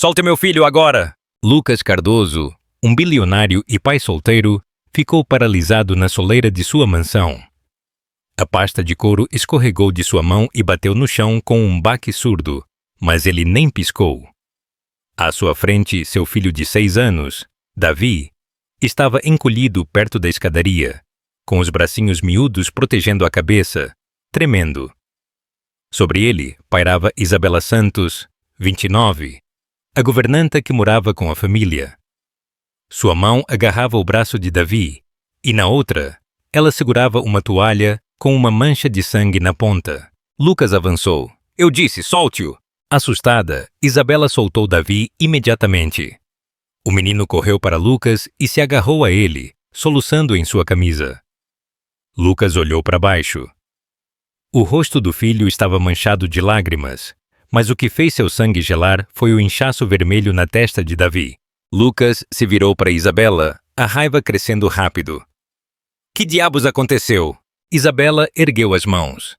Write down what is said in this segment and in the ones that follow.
Solte meu filho agora! Lucas Cardoso, um bilionário e pai solteiro, ficou paralisado na soleira de sua mansão. A pasta de couro escorregou de sua mão e bateu no chão com um baque surdo, mas ele nem piscou. À sua frente, seu filho de 6 anos, Davi, estava encolhido perto da escadaria, com os bracinhos miúdos protegendo a cabeça, tremendo. Sobre ele pairava Isabela Santos, 29, a governanta que morava com a família. Sua mão agarrava o braço de Davi e, na outra, ela segurava uma toalha com uma mancha de sangue na ponta. Lucas avançou. Eu disse, solte-o! Assustada, Isabela soltou Davi imediatamente. O menino correu para Lucas e se agarrou a ele, soluçando em sua camisa. Lucas olhou para baixo. O rosto do filho estava manchado de lágrimas, mas o que fez seu sangue gelar foi o inchaço vermelho na testa de Davi. Lucas se virou para Isabela, a raiva crescendo rápido. Que diabos aconteceu? Isabela ergueu as mãos.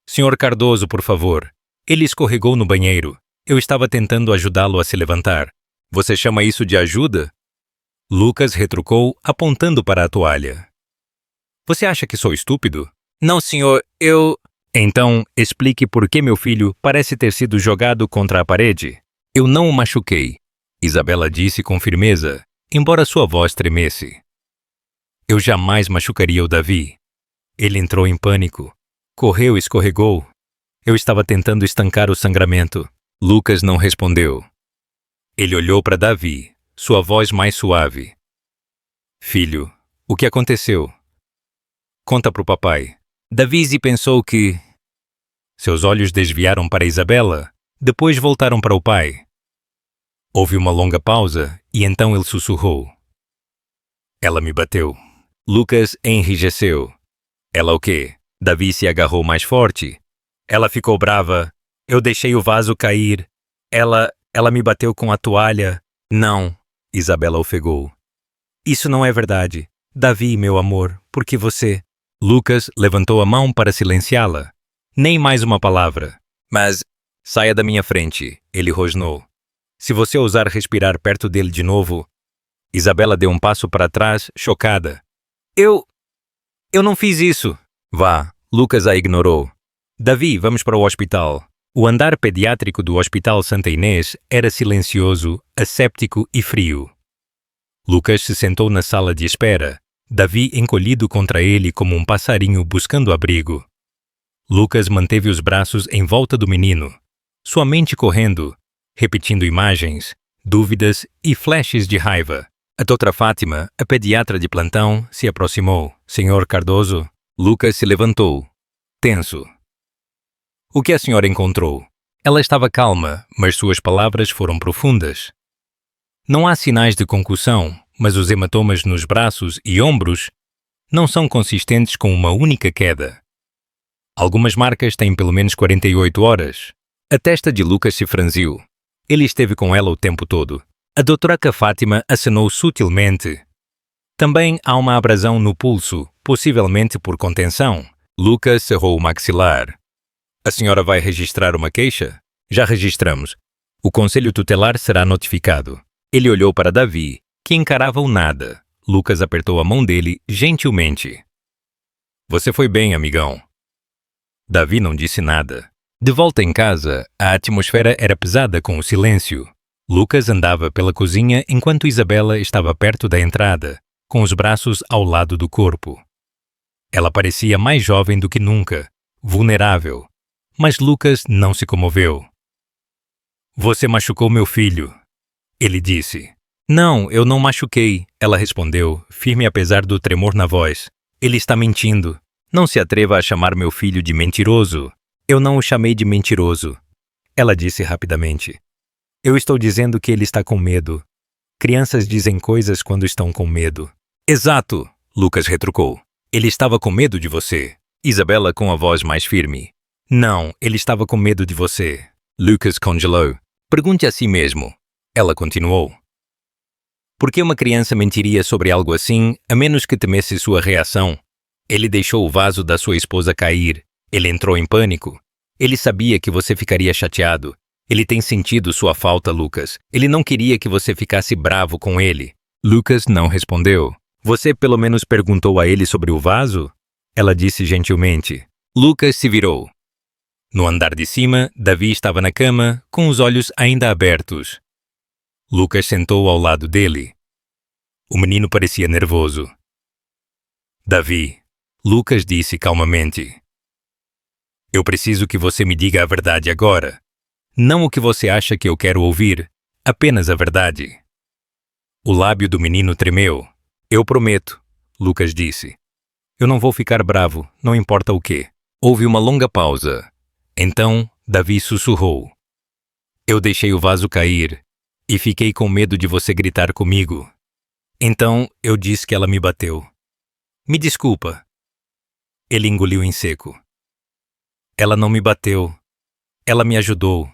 Senhor Cardoso, por favor. Ele escorregou no banheiro. Eu estava tentando ajudá-lo a se levantar. Você chama isso de ajuda? Lucas retrucou, apontando para a toalha. Você acha que sou estúpido? Não, senhor, eu... Então, explique por que meu filho parece ter sido jogado contra a parede. Eu não o machuquei, Isabela disse com firmeza, embora sua voz tremesse. Eu jamais machucaria o Davi. Ele entrou em pânico. Correu e escorregou. Eu estava tentando estancar o sangramento. Lucas não respondeu. Ele olhou para Davi, sua voz mais suave. Filho, o que aconteceu? Conta pro papai. Davi pensou que... Seus olhos desviaram para Isabela, depois voltaram para o pai. Houve uma longa pausa e então ele sussurrou. Ela me bateu. Lucas enrijeceu. Ela o quê? Davi se agarrou mais forte. Ela ficou brava. Eu deixei o vaso cair. Ela me bateu com a toalha. Não, Isabela ofegou. Isso não é verdade. Davi, meu amor, porque você... Lucas levantou a mão para silenciá-la. Nem mais uma palavra. Mas, saia da minha frente, ele rosnou. Se você ousar respirar perto dele de novo... Isabela deu um passo para trás, chocada. Eu não fiz isso. Vá, Lucas a ignorou. Davi, vamos para o hospital. O andar pediátrico do Hospital Santa Inês era silencioso, asséptico e frio. Lucas se sentou na sala de espera, Davi encolhido contra ele como um passarinho buscando abrigo. Lucas manteve os braços em volta do menino, sua mente correndo, repetindo imagens, dúvidas e flashes de raiva. A doutora Fátima, a pediatra de plantão, se aproximou. Senhor Cardoso, Lucas se levantou, tenso. O que a senhora encontrou? Ela estava calma, mas suas palavras foram profundas. Não há sinais de concussão, mas os hematomas nos braços e ombros não são consistentes com uma única queda. Algumas marcas têm pelo menos 48 horas. A testa de Lucas se franziu. Ele esteve com ela o tempo todo. A doutora Fátima acenou sutilmente. Também há uma abrasão no pulso, possivelmente por contenção. Lucas cerrou o maxilar. A senhora vai registrar uma queixa? Já registramos. O conselho tutelar será notificado. Ele olhou para Davi, que encarava o nada. Lucas apertou a mão dele gentilmente. Você foi bem, amigão. Davi não disse nada. De volta em casa, a atmosfera era pesada com o silêncio. Lucas andava pela cozinha enquanto Isabela estava perto da entrada, com os braços ao lado do corpo. Ela parecia mais jovem do que nunca, vulnerável, mas Lucas não se comoveu. Você machucou meu filho, ele disse. Não, eu não machuquei, ela respondeu, firme apesar do tremor na voz. Ele está mentindo. Não se atreva a chamar meu filho de mentiroso. Eu não o chamei de mentiroso, ela disse rapidamente. Eu estou dizendo que ele está com medo. Crianças dizem coisas quando estão com medo. Exato, Lucas retrucou. Ele estava com medo de você. Isabela com a voz mais firme. Não, ele estava com medo de você. Lucas congelou. Pergunte a si mesmo. Ela continuou. Por que uma criança mentiria sobre algo assim, a menos que temesse sua reação? Ele deixou o vaso da sua esposa cair. Ele entrou em pânico. Ele sabia que você ficaria chateado. Ele tem sentido sua falta, Lucas. Ele não queria que você ficasse bravo com ele. Lucas não respondeu. Você pelo menos perguntou a ele sobre o vaso? Ela disse gentilmente. Lucas se virou. No andar de cima, Davi estava na cama, com os olhos ainda abertos. Lucas sentou ao lado dele. O menino parecia nervoso. Davi, Lucas disse calmamente. Eu preciso que você me diga a verdade agora. Não o que você acha que eu quero ouvir, apenas a verdade. O lábio do menino tremeu. Eu prometo, Lucas disse. Eu não vou ficar bravo, não importa o quê. Houve uma longa pausa. Então, Davi sussurrou. Eu deixei o vaso cair e fiquei com medo de você gritar comigo. Então, eu disse que ela me bateu. Me desculpa. Ele engoliu em seco. Ela não me bateu. Ela me ajudou.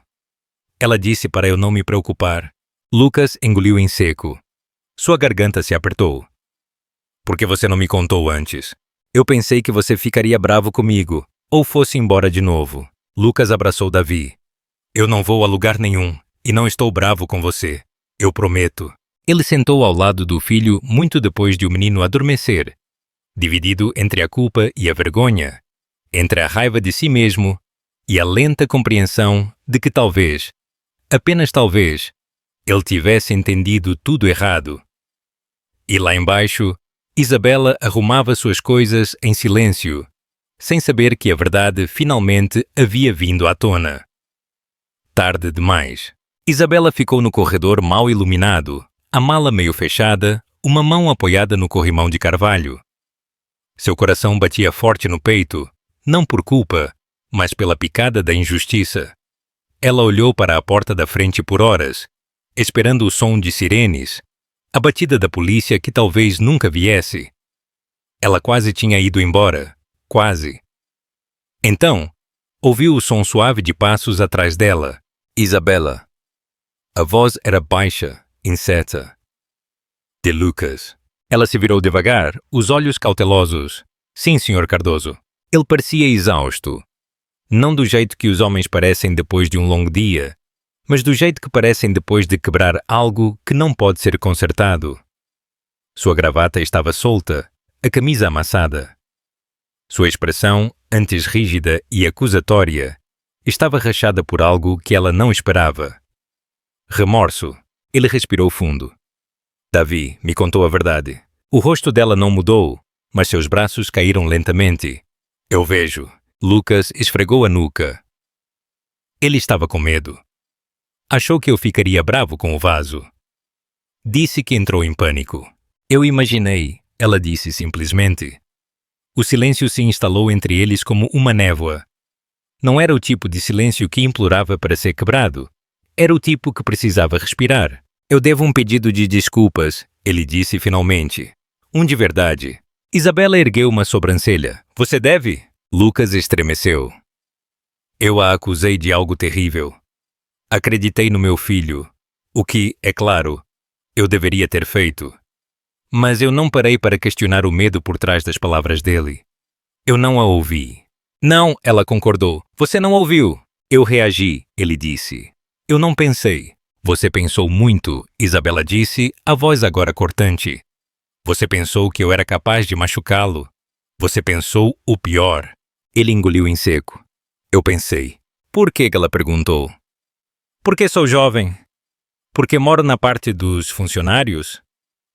Ela disse para eu não me preocupar. Lucas engoliu em seco. Sua garganta se apertou. Por que você não me contou antes? Eu pensei que você ficaria bravo comigo, ou fosse embora de novo. Lucas abraçou Davi. Eu não vou a lugar nenhum, e não estou bravo com você. Eu prometo. Ele sentou ao lado do filho muito depois de o menino adormecer, dividido entre a culpa e a vergonha, entre a raiva de si mesmo e a lenta compreensão de que talvez, apenas talvez, ele tivesse entendido tudo errado. E lá embaixo, Isabela arrumava suas coisas em silêncio, sem saber que a verdade finalmente havia vindo à tona. Tarde demais. Isabela ficou no corredor mal iluminado, a mala meio fechada, uma mão apoiada no corrimão de carvalho. Seu coração batia forte no peito, não por culpa, mas pela picada da injustiça. Ela olhou para a porta da frente por horas, esperando o som de sirenes, a batida da polícia que talvez nunca viesse. Ela quase tinha ido embora. Quase. Então, ouviu o som suave de passos atrás dela. Isabela. A voz era baixa, incerta. De Lucas. Ela se virou devagar, os olhos cautelosos. Sim, Sr. Cardoso. Ele parecia exausto. Não do jeito que os homens parecem depois de um longo dia, mas do jeito que parecem depois de quebrar algo que não pode ser consertado. Sua gravata estava solta, a camisa amassada. Sua expressão, antes rígida e acusatória, estava rachada por algo que ela não esperava. Remorso. Ele respirou fundo. Davi me contou a verdade. O rosto dela não mudou, mas seus braços caíram lentamente. Eu vejo. Lucas esfregou a nuca. Ele estava com medo. Achou que eu ficaria bravo com o vaso. Disse que entrou em pânico. Eu imaginei, ela disse simplesmente. O silêncio se instalou entre eles como uma névoa. Não era o tipo de silêncio que implorava para ser quebrado. Era o tipo que precisava respirar. Eu devo um pedido de desculpas, ele disse finalmente. Um de verdade. Isabela ergueu uma sobrancelha. Você deve? Lucas estremeceu. Eu a acusei de algo terrível. Acreditei no meu filho, o que, é claro, eu deveria ter feito. Mas eu não parei para questionar o medo por trás das palavras dele. Eu não a ouvi. Não, ela concordou. Você não ouviu. Eu reagi, ele disse. Eu não pensei. Você pensou muito, Isabela disse, a voz agora cortante. Você pensou que eu era capaz de machucá-lo. Você pensou o pior. Ele engoliu em seco. Eu pensei. Por que? Ela perguntou. Porque sou jovem? Porque moro na parte dos funcionários?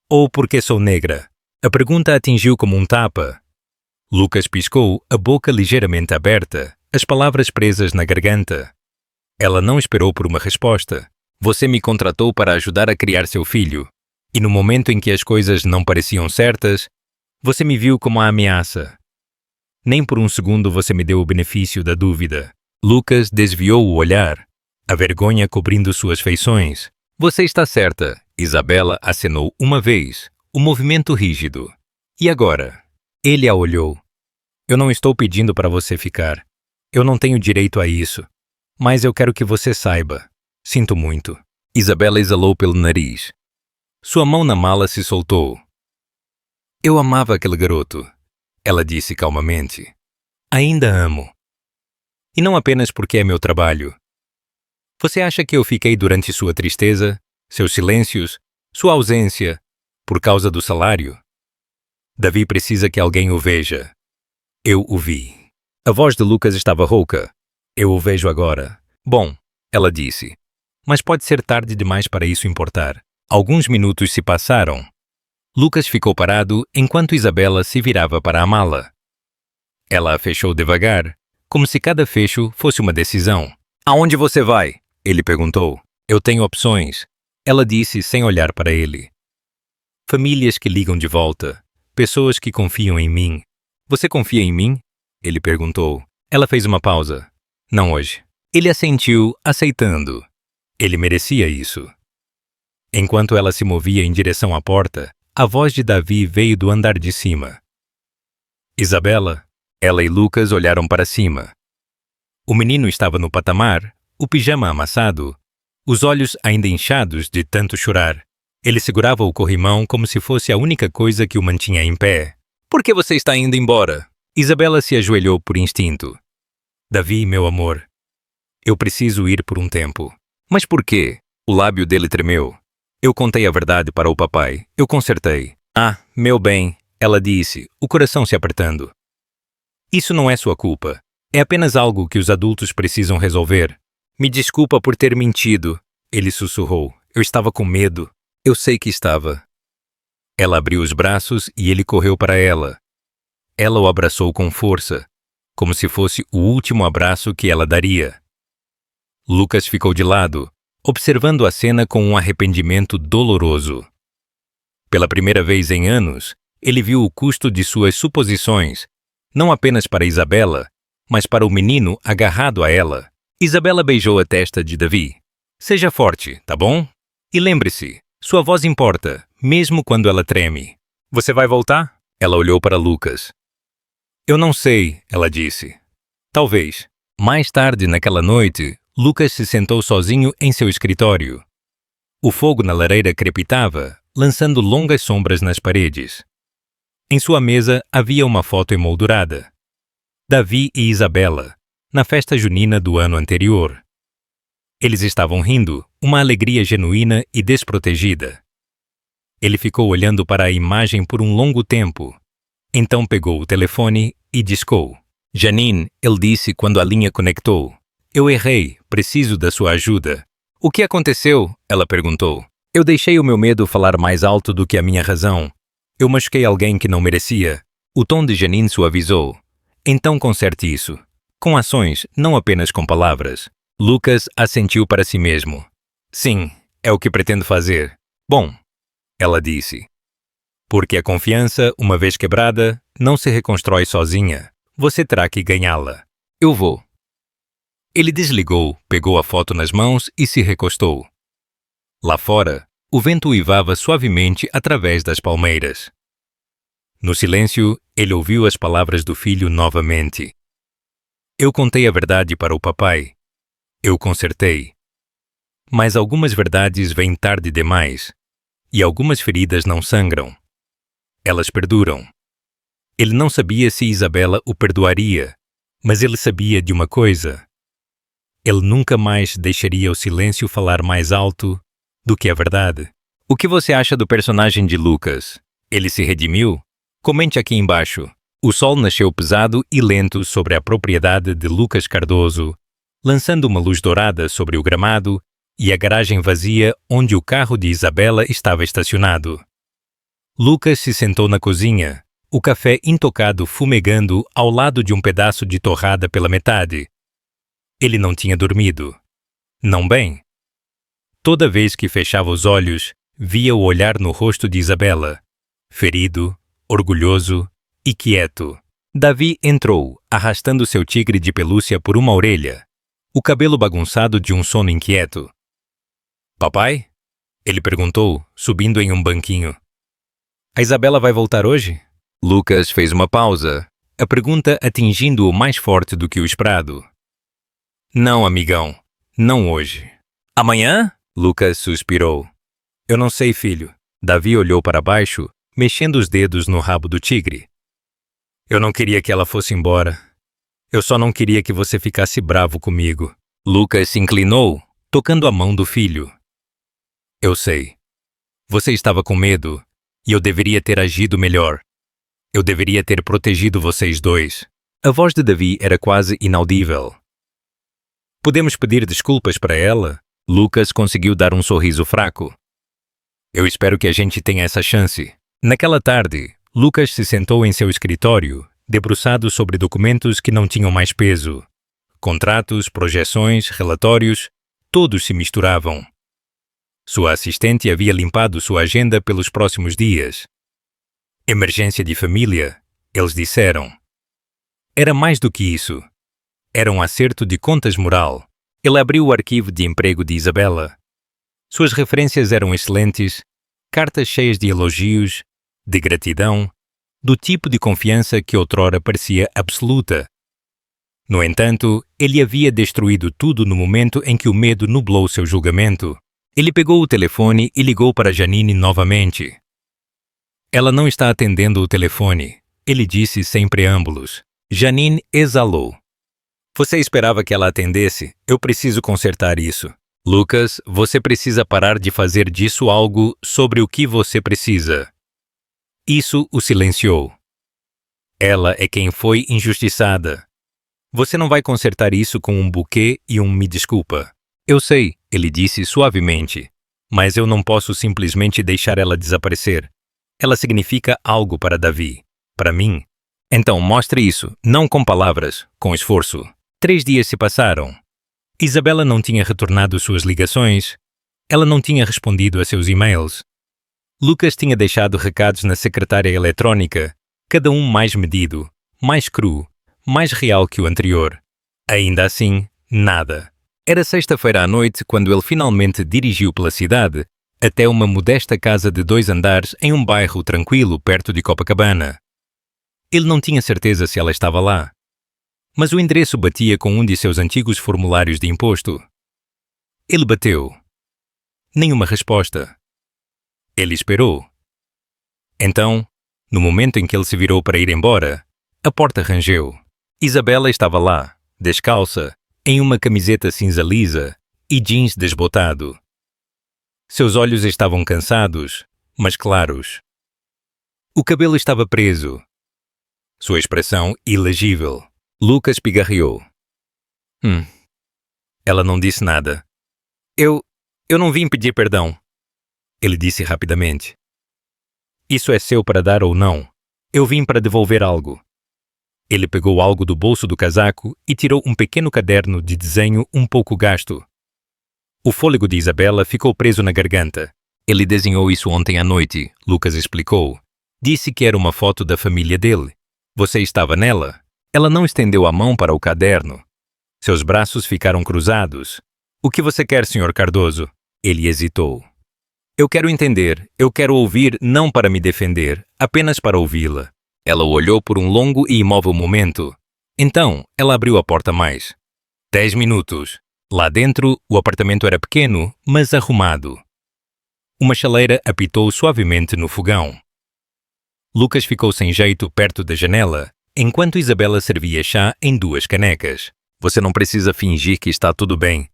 Ou porque sou negra? A pergunta atingiu como um tapa. Lucas piscou, a boca ligeiramente aberta, as palavras presas na garganta. Ela não esperou por uma resposta. Você me contratou para ajudar a criar seu filho, e no momento em que as coisas não pareciam certas, você me viu como a ameaça. Nem por um segundo você me deu o benefício da dúvida. Lucas desviou o olhar, a vergonha cobrindo suas feições. Você está certa, Isabela acenou uma vez, o movimento rígido. E agora? Ele a olhou. Eu não estou pedindo para você ficar. Eu não tenho direito a isso. Mas eu quero que você saiba. Sinto muito. Isabela exalou pelo nariz. Sua mão na mala se soltou. Eu amava aquele garoto, ela disse calmamente. Ainda amo. E não apenas porque é meu trabalho. Você acha que eu fiquei durante sua tristeza, seus silêncios, sua ausência, por causa do salário? Davi precisa que alguém o veja. Eu o vi. A voz de Lucas estava rouca. Eu o vejo agora. Bom, ela disse. Mas pode ser tarde demais para isso importar. Alguns minutos se passaram. Lucas ficou parado enquanto Isabela se virava para a mala. Ela a fechou devagar, como se cada fecho fosse uma decisão. Aonde você vai? Ele perguntou. Eu tenho opções. Ela disse sem olhar para ele. Famílias que ligam de volta. Pessoas que confiam em mim. Você confia em mim? Ele perguntou. Ela fez uma pausa. Não hoje. Ele assentiu, aceitando. Ele merecia isso. Enquanto ela se movia em direção à porta, a voz de Davi veio do andar de cima. Isabela, ela e Lucas olharam para cima. O menino estava no patamar, o pijama amassado, os olhos ainda inchados de tanto chorar. Ele segurava o corrimão como se fosse a única coisa que o mantinha em pé. Por que você está indo embora? Isabela se ajoelhou por instinto. Davi, meu amor, eu preciso ir por um tempo. Mas por quê? O lábio dele tremeu. Eu contei a verdade para o papai. Eu consertei. Ah, meu bem, ela disse, o coração se apertando. Isso não é sua culpa. É apenas algo que os adultos precisam resolver. Me desculpa por ter mentido, ele sussurrou. Eu estava com medo. Eu sei que estava. Ela abriu os braços e ele correu para ela. Ela o abraçou com força, como se fosse o último abraço que ela daria. Lucas ficou de lado, observando a cena com um arrependimento doloroso. Pela primeira vez em anos, ele viu o custo de suas suposições, não apenas para Isabela, mas para o menino agarrado a ela. Isabela beijou a testa de Davi. Seja forte, tá bom? E lembre-se, sua voz importa, mesmo quando ela treme. Você vai voltar? Ela olhou para Lucas. Eu não sei, ela disse. Talvez. Mais tarde naquela noite, Lucas se sentou sozinho em seu escritório. O fogo na lareira crepitava, lançando longas sombras nas paredes. Em sua mesa havia uma foto emoldurada. Davi e Isabela, na festa junina do ano anterior. Eles estavam rindo, uma alegria genuína e desprotegida. Ele ficou olhando para a imagem por um longo tempo. Então pegou o telefone e discou. Janine, ele disse quando a linha conectou. Eu errei, preciso da sua ajuda. O que aconteceu? Ela perguntou. Eu deixei o meu medo falar mais alto do que a minha razão. Eu machuquei alguém que não merecia. O tom de Janine suavizou. Então conserte isso. Com ações, não apenas com palavras. Lucas assentiu para si mesmo. Sim, é o que pretendo fazer. Bom, ela disse. Porque a confiança, uma vez quebrada, não se reconstrói sozinha. Você terá que ganhá-la. Eu vou. Ele desligou, pegou a foto nas mãos e se recostou. Lá fora, o vento uivava suavemente através das palmeiras. No silêncio, ele ouviu as palavras do filho novamente. Eu contei a verdade para o papai. Eu consertei. Mas algumas verdades vêm tarde demais, e algumas feridas não sangram. Elas perduram. Ele não sabia se Isabela o perdoaria, mas ele sabia de uma coisa. Ele nunca mais deixaria o silêncio falar mais alto do que a verdade. O que você acha do personagem de Lucas? Ele se redimiu? Comente aqui embaixo. O sol nasceu pesado e lento sobre a propriedade de Lucas Cardoso, lançando uma luz dourada sobre o gramado e a garagem vazia onde o carro de Isabela estava estacionado. Lucas se sentou na cozinha, o café intocado fumegando ao lado de um pedaço de torrada pela metade. Ele não tinha dormido. Não bem. Toda vez que fechava os olhos, via o olhar no rosto de Isabela, ferido, orgulhoso e quieto. Davi entrou, arrastando seu tigre de pelúcia por uma orelha, o cabelo bagunçado de um sono inquieto. Papai? Ele perguntou, subindo em um banquinho. A Isabela vai voltar hoje? Lucas fez uma pausa, a pergunta atingindo-o mais forte do que o esperado. Não, amigão, não hoje. Amanhã? Lucas suspirou. Eu não sei, filho. Davi olhou para baixo, mexendo os dedos no rabo do tigre. Eu não queria que ela fosse embora. Eu só não queria que você ficasse bravo comigo. Lucas se inclinou, tocando a mão do filho. Eu sei. Você estava com medo, e eu deveria ter agido melhor. Eu deveria ter protegido vocês dois. A voz de Davi era quase inaudível. Podemos pedir desculpas para ela? Lucas conseguiu dar um sorriso fraco. Eu espero que a gente tenha essa chance. Naquela tarde, Lucas se sentou em seu escritório, debruçado sobre documentos que não tinham mais peso. Contratos, projeções, relatórios, todos se misturavam. Sua assistente havia limpado sua agenda pelos próximos dias. Emergência de família, eles disseram. Era mais do que isso. Era um acerto de contas moral. Ele abriu o arquivo de emprego de Isabela. Suas referências eram excelentes, cartas cheias de elogios, de gratidão, do tipo de confiança que outrora parecia absoluta. No entanto, ele havia destruído tudo no momento em que o medo nublou seu julgamento. Ele pegou o telefone e ligou para Janine novamente. Ela não está atendendo o telefone, ele disse sem preâmbulos. Janine exalou. Você esperava que ela atendesse? Eu preciso consertar isso. Lucas, você precisa parar de fazer disso algo sobre o que você precisa. Isso o silenciou. Ela é quem foi injustiçada. Você não vai consertar isso com um buquê e um me desculpa. Eu sei, ele disse suavemente, mas eu não posso simplesmente deixar ela desaparecer. Ela significa algo para Davi. Para mim. Então mostre isso, não com palavras, com esforço. 3 dias se passaram. Isabela não tinha retornado suas ligações. Ela não tinha respondido a seus e-mails. Lucas tinha deixado recados na secretária eletrônica, cada um mais medido, mais cru, mais real que o anterior. Ainda assim, nada. Era sexta-feira à noite quando ele finalmente dirigiu pela cidade até uma modesta casa de 2 andares em um bairro tranquilo perto de Copacabana. Ele não tinha certeza se ela estava lá, mas o endereço batia com um de seus antigos formulários de imposto. Ele bateu. Nenhuma resposta. Ele esperou. Então, no momento em que ele se virou para ir embora, a porta rangeu. Isabela estava lá, descalça, em uma camiseta cinza lisa e jeans desbotado. Seus olhos estavam cansados, mas claros. O cabelo estava preso. Sua expressão ilegível. Lucas pigarreou. Ela não disse nada. Eu não vim pedir perdão. Ele disse rapidamente. Isso é seu para dar ou não. Eu vim para devolver algo. Ele pegou algo do bolso do casaco e tirou um pequeno caderno de desenho um pouco gasto. O fôlego de Isabela ficou preso na garganta. Ele desenhou isso ontem à noite, Lucas explicou. Disse que era uma foto da família dele. Você estava nela? Ela não estendeu a mão para o caderno. Seus braços ficaram cruzados. O que você quer, Sr. Cardoso? Ele hesitou. Eu quero entender, eu quero ouvir não para me defender, apenas para ouvi-la. Ela o olhou por um longo e imóvel momento. Então, ela abriu a porta mais. 10 minutos. Lá dentro, o apartamento era pequeno, mas arrumado. Uma chaleira apitou suavemente no fogão. Lucas ficou sem jeito perto da janela, enquanto Isabela servia chá em 2 canecas. Você não precisa fingir que está tudo bem.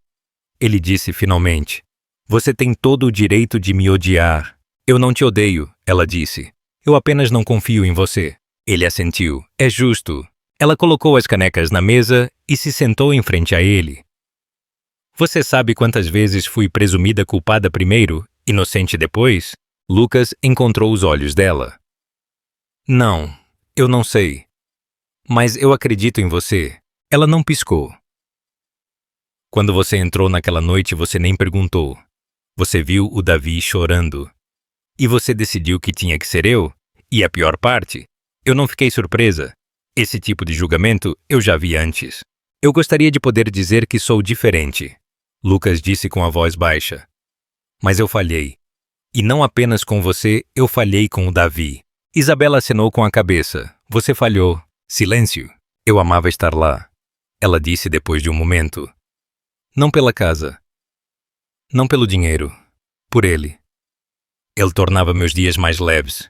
Ele disse finalmente. Você tem todo o direito de me odiar. Eu não te odeio, ela disse. Eu apenas não confio em você. Ele assentiu. É justo. Ela colocou as canecas na mesa e se sentou em frente a ele. Você sabe quantas vezes fui presumida culpada primeiro, inocente depois? Lucas encontrou os olhos dela. Não, eu não sei. Mas eu acredito em você. Ela não piscou. Quando você entrou naquela noite, você nem perguntou. Você viu o Davi chorando. E você decidiu que tinha que ser eu? E a pior parte, eu não fiquei surpresa. Esse tipo de julgamento eu já vi antes. Eu gostaria de poder dizer que sou diferente. Lucas disse com a voz baixa. Mas eu falhei. E não apenas com você, eu falhei com o Davi. Isabela acenou com a cabeça. Você falhou. Silêncio. Eu amava estar lá. Ela disse depois de um momento. Não pela casa. Não pelo dinheiro. Por ele. Ele tornava meus dias mais leves.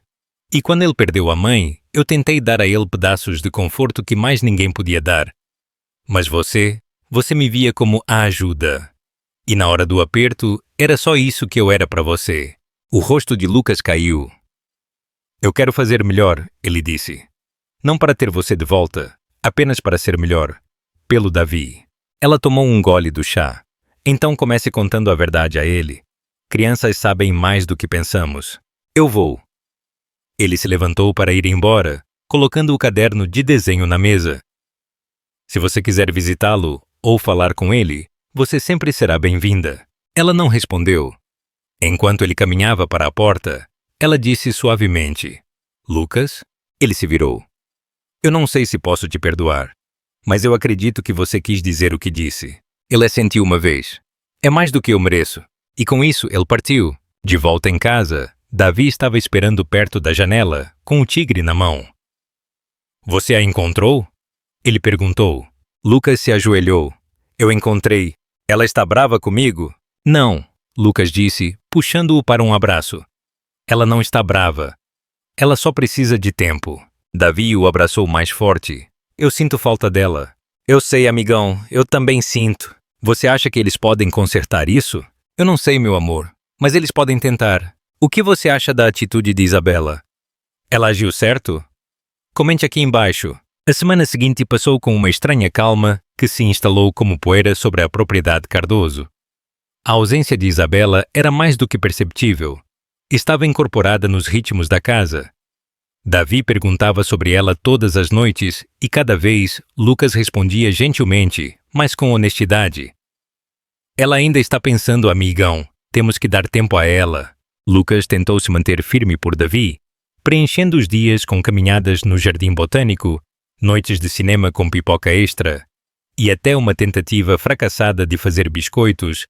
E quando ele perdeu a mãe, eu tentei dar a ele pedaços de conforto que mais ninguém podia dar. Mas você me via como a ajuda. E na hora do aperto, era só isso que eu era para você. O rosto de Lucas caiu. Eu quero fazer melhor, ele disse. Não para ter você de volta, apenas para ser melhor. Pelo Davi. Ela tomou um gole do chá. Então comece contando a verdade a ele. Crianças sabem mais do que pensamos. Eu vou. Ele se levantou para ir embora, colocando o caderno de desenho na mesa. Se você quiser visitá-lo ou falar com ele, você sempre será bem-vinda. Ela não respondeu. Enquanto ele caminhava para a porta, ela disse suavemente: Lucas? Ele se virou. Eu não sei se posso te perdoar, mas eu acredito que você quis dizer o que disse. Ele assentiu uma vez. É mais do que eu mereço. E com isso ele partiu. De volta em casa, Davi estava esperando perto da janela, com o tigre na mão. Você a encontrou? Ele perguntou. Lucas se ajoelhou. Eu encontrei. Ela está brava comigo? Não, Lucas disse, puxando-o para um abraço. Ela não está brava. Ela só precisa de tempo. Davi o abraçou mais forte. Eu sinto falta dela. Eu sei, amigão, eu também sinto. Você acha que eles podem consertar isso? Eu não sei, meu amor, mas eles podem tentar. O que você acha da atitude de Isabela? Ela agiu certo? Comente aqui embaixo. A semana seguinte passou com uma estranha calma que se instalou como poeira sobre a propriedade Cardoso. A ausência de Isabela era mais do que perceptível. Estava incorporada nos ritmos da casa. Davi perguntava sobre ela todas as noites e cada vez Lucas respondia gentilmente, mas com honestidade. Ela ainda está pensando, amigão. Temos que dar tempo a ela. Lucas tentou se manter firme por Davi, preenchendo os dias com caminhadas no jardim botânico, noites de cinema com pipoca extra e até uma tentativa fracassada de fazer biscoitos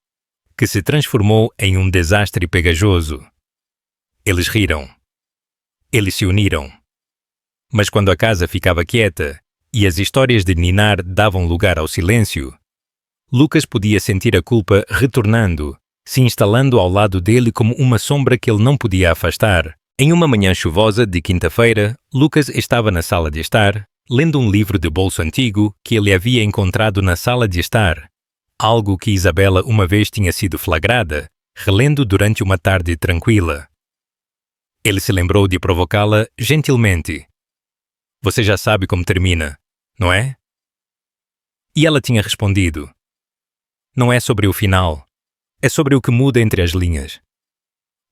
que se transformou em um desastre pegajoso. Eles riram. Eles se uniram. Mas quando a casa ficava quieta e as histórias de ninar davam lugar ao silêncio, Lucas podia sentir a culpa retornando, se instalando ao lado dele como uma sombra que ele não podia afastar. Em uma manhã chuvosa de quinta-feira, Lucas estava na sala de estar, lendo um livro de bolso antigo que ele havia encontrado na sala de estar, algo que Isabela uma vez tinha sido flagrada, relendo durante uma tarde tranquila. Ele se lembrou de provocá-la gentilmente. Você já sabe como termina, não é? E ela tinha respondido. Não é sobre o final, é sobre o que muda entre as linhas.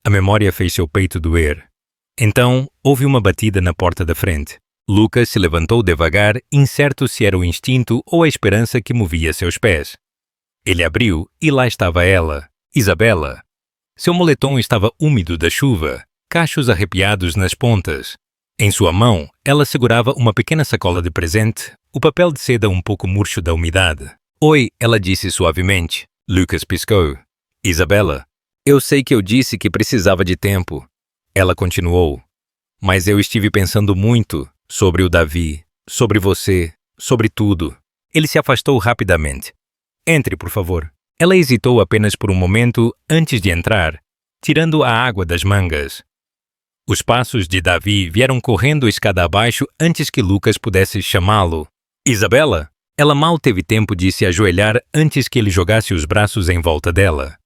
A memória fez seu peito doer. Então, houve uma batida na porta da frente. Lucas se levantou devagar, incerto se era o instinto ou a esperança que movia seus pés. Ele abriu e lá estava ela, Isabela. Seu moletom estava úmido da chuva, cachos arrepiados nas pontas. Em sua mão, ela segurava uma pequena sacola de presente, o papel de seda um pouco murcho da umidade. Oi, ela disse suavemente. Lucas piscou. Isabela, eu sei que eu disse que precisava de tempo. Ela continuou. Mas eu estive pensando muito sobre o Davi, sobre você, sobre tudo. Ele se afastou rapidamente. Entre, por favor. Ela hesitou apenas por um momento antes de entrar, tirando a água das mangas. Os passos de Davi vieram correndo escada abaixo antes que Lucas pudesse chamá-lo. Isabela? Ela mal teve tempo de se ajoelhar antes que ele jogasse os braços em volta dela.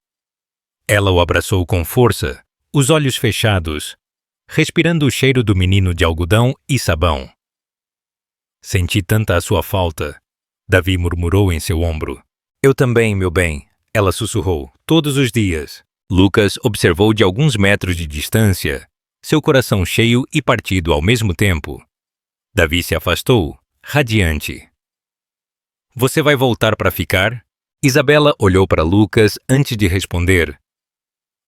Ela o abraçou com força, os olhos fechados, respirando o cheiro do menino de algodão e sabão. Senti tanta a sua falta, Davi murmurou em seu ombro. Eu também, meu bem, ela sussurrou, todos os dias. Lucas observou de alguns metros de distância, seu coração cheio e partido ao mesmo tempo. Davi se afastou, radiante. Você vai voltar para ficar? Isabela olhou para Lucas antes de responder.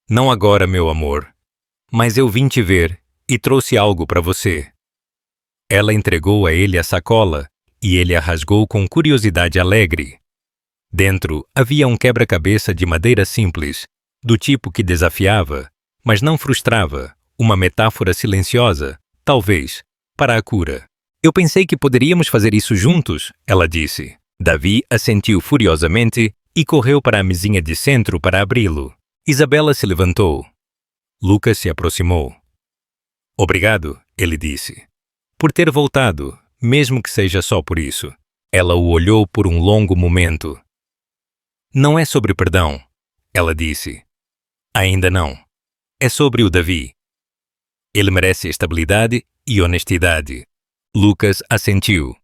Não agora, meu amor. Mas eu vim te ver e trouxe algo para você. Ela entregou a ele a sacola e ele a rasgou com curiosidade alegre. Dentro havia um quebra-cabeça de madeira simples, do tipo que desafiava, mas não frustrava, uma metáfora silenciosa, talvez, para a cura. Eu pensei que poderíamos fazer isso juntos, ela disse. Davi assentiu furiosamente e correu para a mesinha de centro para abri-lo. Isabela se levantou. Lucas se aproximou. Obrigado, ele disse. Por ter voltado, mesmo que seja só por isso. Ela o olhou por um longo momento. Não é sobre perdão. ela disse. Ainda não. É sobre o Davi. Ele merece estabilidade e honestidade. Lucas assentiu.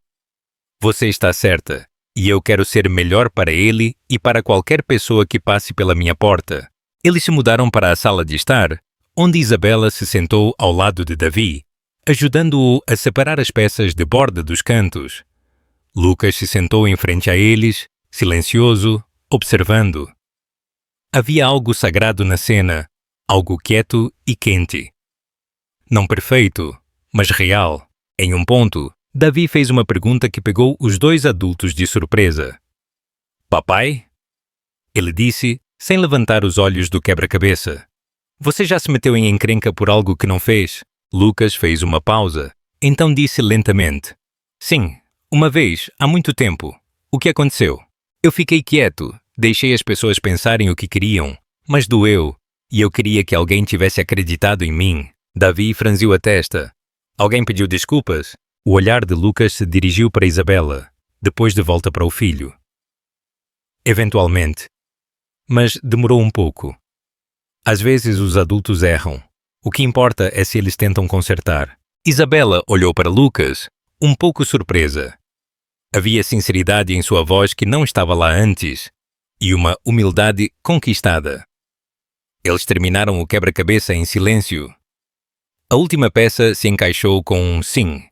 Você está certa, e eu quero ser melhor para ele e para qualquer pessoa que passe pela minha porta. Eles se mudaram para a sala de estar, onde Isabela se sentou ao lado de Davi, ajudando-o a separar as peças de borda dos cantos. Lucas se sentou em frente a eles, silencioso, observando. Havia algo sagrado na cena, algo quieto e quente. Não perfeito, mas real. Em um ponto, Davi fez uma pergunta que pegou os dois adultos de surpresa. Papai? Ele disse, sem levantar os olhos do quebra-cabeça. Você já se meteu em encrenca por algo que não fez? Lucas fez uma pausa, então disse lentamente. Sim, uma vez, há muito tempo. O que aconteceu? Eu fiquei quieto, deixei as pessoas pensarem o que queriam, mas doeu, e eu queria que alguém tivesse acreditado em mim. Davi franziu a testa. Alguém pediu desculpas? O olhar de Lucas se dirigiu para Isabela, depois de volta para o filho. Eventualmente. Mas demorou um pouco. Às vezes os adultos erram. O que importa é se eles tentam consertar. Isabela olhou para Lucas, um pouco surpresa. Havia sinceridade em sua voz que não estava lá antes, e uma humildade conquistada. Eles terminaram o quebra-cabeça em silêncio. A última peça se encaixou com um sim,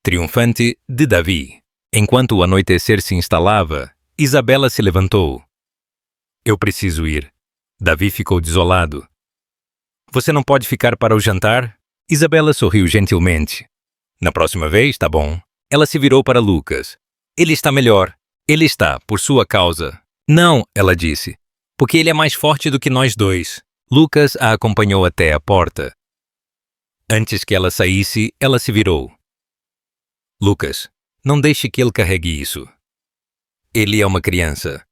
triunfante, de Davi. Enquanto o anoitecer se instalava, Isabela se levantou. Eu preciso ir. Davi ficou desolado. Você não pode ficar para o jantar? Isabela sorriu gentilmente. Na próxima vez, tá bom. Ela se virou para Lucas. Ele está melhor. Ele está, por sua causa. Não, ela disse, porque ele é mais forte do que nós dois. Lucas a acompanhou até a porta. Antes que ela saísse, ela se virou. Lucas, não deixe que ele carregue isso. Ele é uma criança.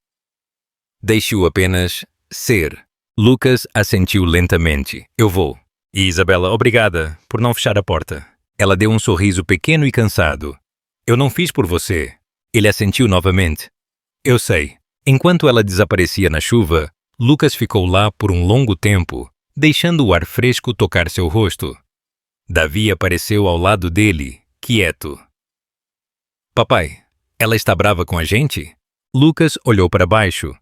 Deixe-o apenas ser. Lucas assentiu lentamente. Eu vou. E Isabela, obrigada por não fechar a porta. Ela deu um sorriso pequeno e cansado. Eu não fiz por você. Ele assentiu novamente. Eu sei. Enquanto ela desaparecia na chuva, Lucas ficou lá por um longo tempo, deixando o ar fresco tocar seu rosto. Davi apareceu ao lado dele, quieto. Papai, ela está brava com a gente? Lucas olhou para baixo.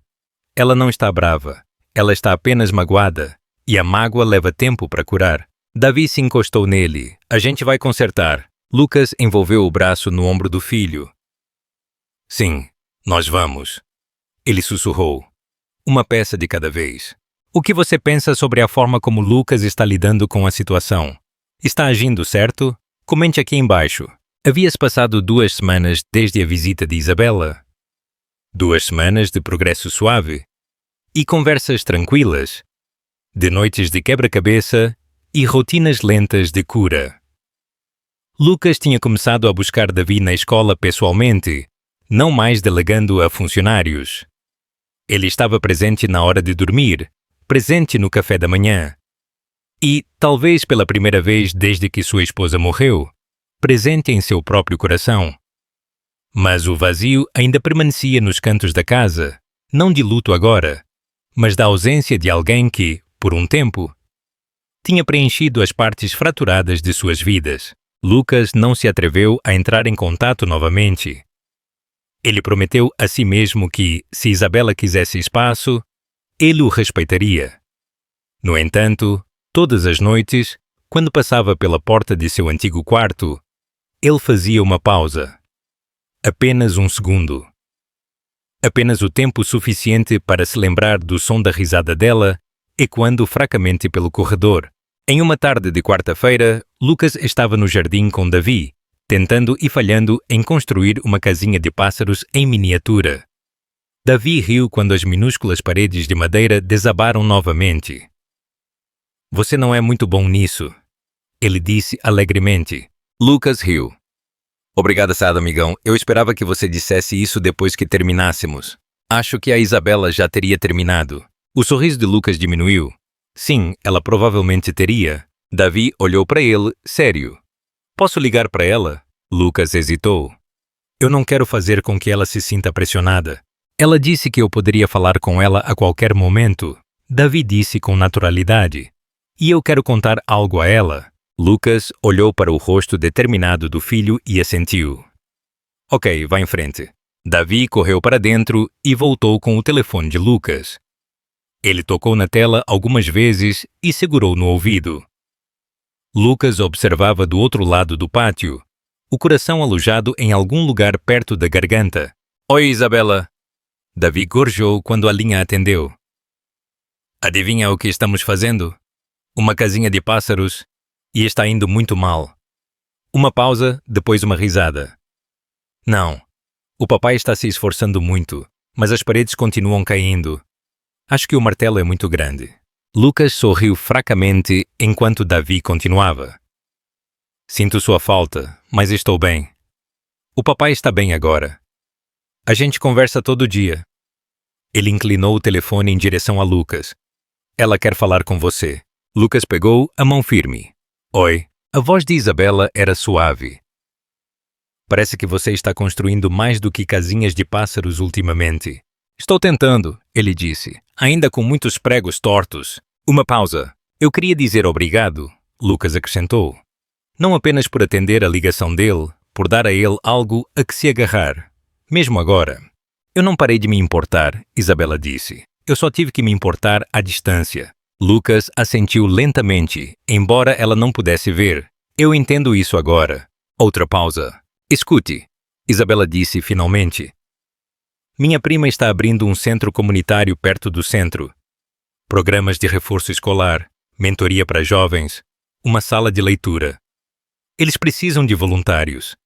Ela não está brava. Ela está apenas magoada, e a mágoa leva tempo para curar. Davi se encostou nele. A gente vai consertar. Lucas envolveu o braço no ombro do filho. Sim, nós vamos. Ele sussurrou. Uma peça de cada vez. O que você pensa sobre a forma como Lucas está lidando com a situação? Está agindo certo? Comente aqui embaixo. Havia-se passado 2 semanas desde a visita de Isabela. 2 semanas de progresso suave. E conversas tranquilas. De noites de quebra-cabeça e rotinas lentas de cura. Lucas tinha começado a buscar Davi na escola pessoalmente, não mais delegando a funcionários. Ele estava presente na hora de dormir, presente no café da manhã. E, talvez pela primeira vez desde que sua esposa morreu, presente em seu próprio coração. Mas o vazio ainda permanecia nos cantos da casa, não de luto agora, mas da ausência de alguém que, por um tempo, tinha preenchido as partes fraturadas de suas vidas. Lucas não se atreveu a entrar em contato novamente. Ele prometeu a si mesmo que, se Isabela quisesse espaço, ele o respeitaria. No entanto, todas as noites, quando passava pela porta de seu antigo quarto, ele fazia uma pausa. Apenas um segundo. Apenas o tempo suficiente para se lembrar do som da risada dela, ecoando fracamente pelo corredor. Em uma tarde de quarta-feira, Lucas estava no jardim com Davi, tentando e falhando em construir uma casinha de pássaros em miniatura. Davi riu quando as minúsculas paredes de madeira desabaram novamente. Você não é muito bom nisso, ele disse alegremente. Lucas riu. Obrigado, Sada, amigão. Eu esperava que você dissesse isso depois que terminássemos. Acho que a Isabela já teria terminado. O sorriso de Lucas diminuiu. Sim, ela provavelmente teria. Davi olhou para ele, sério. Posso ligar para ela? Lucas hesitou. Eu não quero fazer com que ela se sinta pressionada. Ela disse que eu poderia falar com ela a qualquer momento. Davi disse com naturalidade. E eu quero contar algo a ela. Lucas olhou para o rosto determinado do filho e assentiu. Ok, vá em frente. Davi correu para dentro e voltou com o telefone de Lucas. Ele tocou na tela algumas vezes e segurou no ouvido. Lucas observava do outro lado do pátio, o coração alojado em algum lugar perto da garganta. Oi, Isabela. Davi gorjou quando a linha atendeu. Adivinha o que estamos fazendo? Uma casinha de pássaros e está indo muito mal. Uma pausa, depois uma risada. Não, o papai está se esforçando muito, mas as paredes continuam caindo. Acho que o martelo é muito grande. Lucas sorriu fracamente enquanto Davi continuava. Sinto sua falta, mas estou bem. O papai está bem agora. A gente conversa todo dia. Ele inclinou o telefone em direção a Lucas. Ela quer falar com você. Lucas pegou a mão firme. Oi. A voz de Isabela era suave. Parece que você está construindo mais do que casinhas de pássaros ultimamente. Estou tentando, ele disse, ainda com muitos pregos tortos. Uma pausa. Eu queria dizer obrigado, Lucas acrescentou. Não apenas por atender a ligação dele, por dar a ele algo a que se agarrar. Mesmo agora. Eu não parei de me importar, Isabela disse. Eu só tive que me importar à distância. Lucas assentiu lentamente, embora ela não pudesse ver. Eu entendo isso agora. Outra pausa. Escute, Isabela disse finalmente. Minha prima está abrindo um centro comunitário perto do centro. Programas de reforço escolar, mentoria para jovens, uma sala de leitura. Eles precisam de voluntários.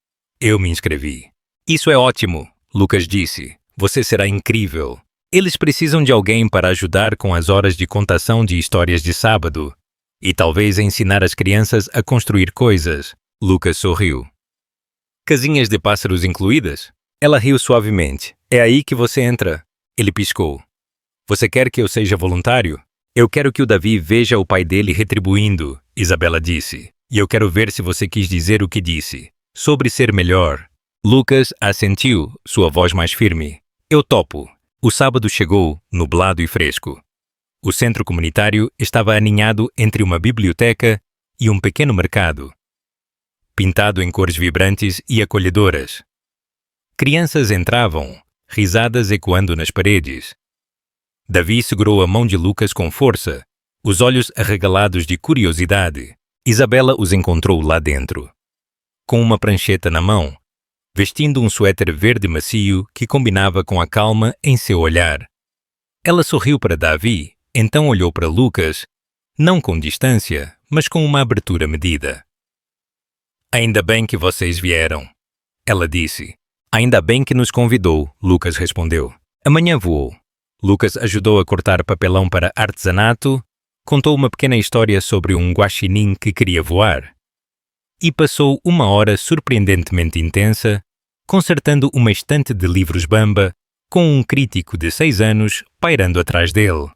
Eu me inscrevi. Isso é ótimo, Lucas disse. Você será incrível. Eles precisam de alguém para ajudar com as horas de contação de histórias de sábado. E talvez ensinar as crianças a construir coisas. Lucas sorriu. Casinhas de pássaros incluídas? Ela riu suavemente. É aí que você entra. Ele piscou. Você quer que eu seja voluntário? Eu quero que o Davi veja o pai dele retribuindo, Isabela disse. E eu quero ver se você quis dizer o que disse. Sobre ser melhor. Lucas assentiu, sua voz mais firme. Eu topo. O sábado chegou, nublado e fresco. O centro comunitário estava aninhado entre uma biblioteca e um pequeno mercado, pintado em cores vibrantes e acolhedoras. Crianças entravam, risadas ecoando nas paredes. Davi segurou a mão de Lucas com força, os olhos arregalados de curiosidade. Isabela os encontrou lá dentro, com uma prancheta na mão, vestindo um suéter verde macio que combinava com a calma em seu olhar. Ela sorriu para Davi, então olhou para Lucas, não com distância, mas com uma abertura medida. Ainda bem que vocês vieram, ela disse. Ainda bem que nos convidou, Lucas respondeu. Amanhã voou. Lucas ajudou a cortar papelão para artesanato, contou uma pequena história sobre um guaxinim que queria voar. E passou uma hora surpreendentemente intensa, consertando uma estante de livros Bamba, com um crítico de 6 anos pairando atrás dele.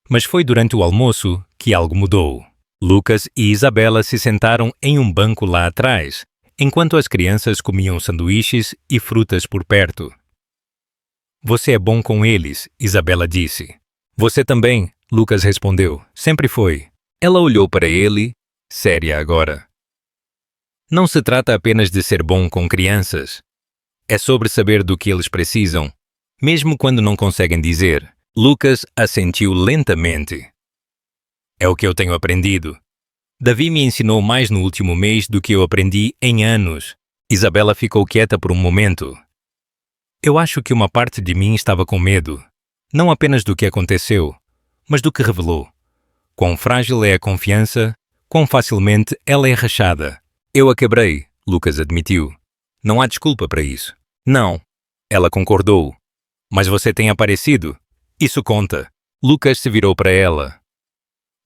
Mas foi durante o almoço que algo mudou. Lucas e Isabela se sentaram em um banco lá atrás, enquanto as crianças comiam sanduíches e frutas por perto. Você é bom com eles, Isabela disse. Você também, Lucas respondeu. Sempre foi. Ela olhou para ele, séria agora. Não se trata apenas de ser bom com crianças. É sobre saber do que eles precisam, mesmo quando não conseguem dizer. Lucas assentiu lentamente. É o que eu tenho aprendido. Davi me ensinou mais no último mês do que eu aprendi em anos. Isabela ficou quieta por um momento. Eu acho que uma parte de mim estava com medo, não apenas do que aconteceu, mas do que revelou. Quão frágil é a confiança, quão facilmente ela é rachada. Eu a quebrei, Lucas admitiu. Não há desculpa para isso. Não, ela concordou. Mas você tem aparecido. Isso conta. Lucas se virou para ela.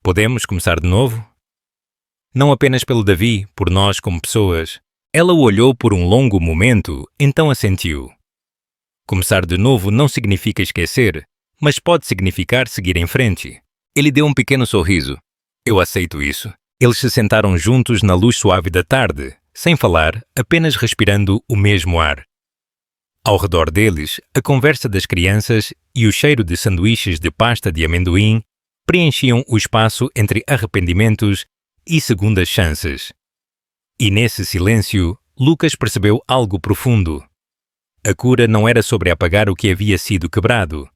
Podemos começar de novo? Não apenas pelo Davi, por nós como pessoas. Ela o olhou por um longo momento, então assentiu. Começar de novo não significa esquecer, mas pode significar seguir em frente. Ele deu um pequeno sorriso. Eu aceito isso. Eles se sentaram juntos na luz suave da tarde, sem falar, apenas respirando o mesmo ar. Ao redor deles, a conversa das crianças e o cheiro de sanduíches de pasta de amendoim preenchiam o espaço entre arrependimentos e segundas chances. E nesse silêncio, Lucas percebeu algo profundo. A cura não era sobre apagar o que havia sido quebrado.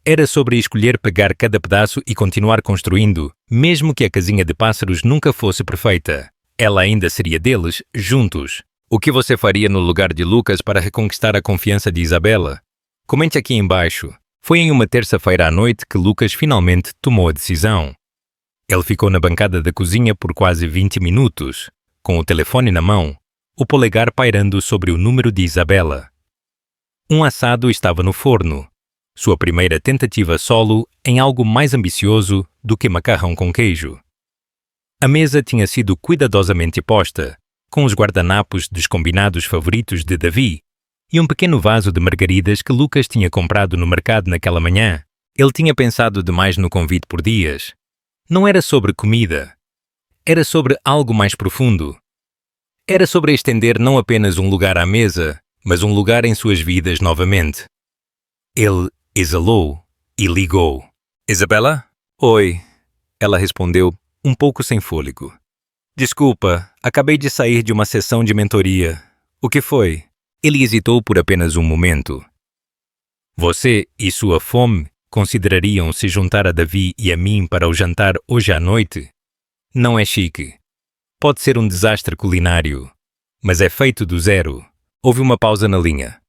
Era sobre escolher pegar cada pedaço e continuar construindo, mesmo que a casinha de pássaros nunca fosse perfeita. Ela ainda seria deles, juntos. O que você faria no lugar de Lucas para reconquistar a confiança de Isabela? Comente aqui embaixo. Foi em uma terça-feira à noite que Lucas finalmente tomou a decisão. Ele ficou na bancada da cozinha por quase 20 minutos, com o telefone na mão, o polegar pairando sobre o número de Isabela. Um assado estava no forno, sua primeira tentativa solo em algo mais ambicioso do que macarrão com queijo. A mesa tinha sido cuidadosamente posta, com os guardanapos dos combinados favoritos de Davi e um pequeno vaso de margaridas que Lucas tinha comprado no mercado naquela manhã. Ele tinha pensado demais no convite por dias. Não era sobre comida. Era sobre algo mais profundo. Era sobre estender não apenas um lugar à mesa, mas um lugar em suas vidas novamente. Ele exalou e ligou. Isabela? Oi. Ela respondeu, um pouco sem fôlego. Desculpa, acabei de sair de uma sessão de mentoria. O que foi? Ele hesitou por apenas um momento. Você e sua fome considerariam se juntar a Davi e a mim para o jantar hoje à noite? Não é chique. Pode ser um desastre culinário, mas é feito do zero. Houve uma pausa na linha.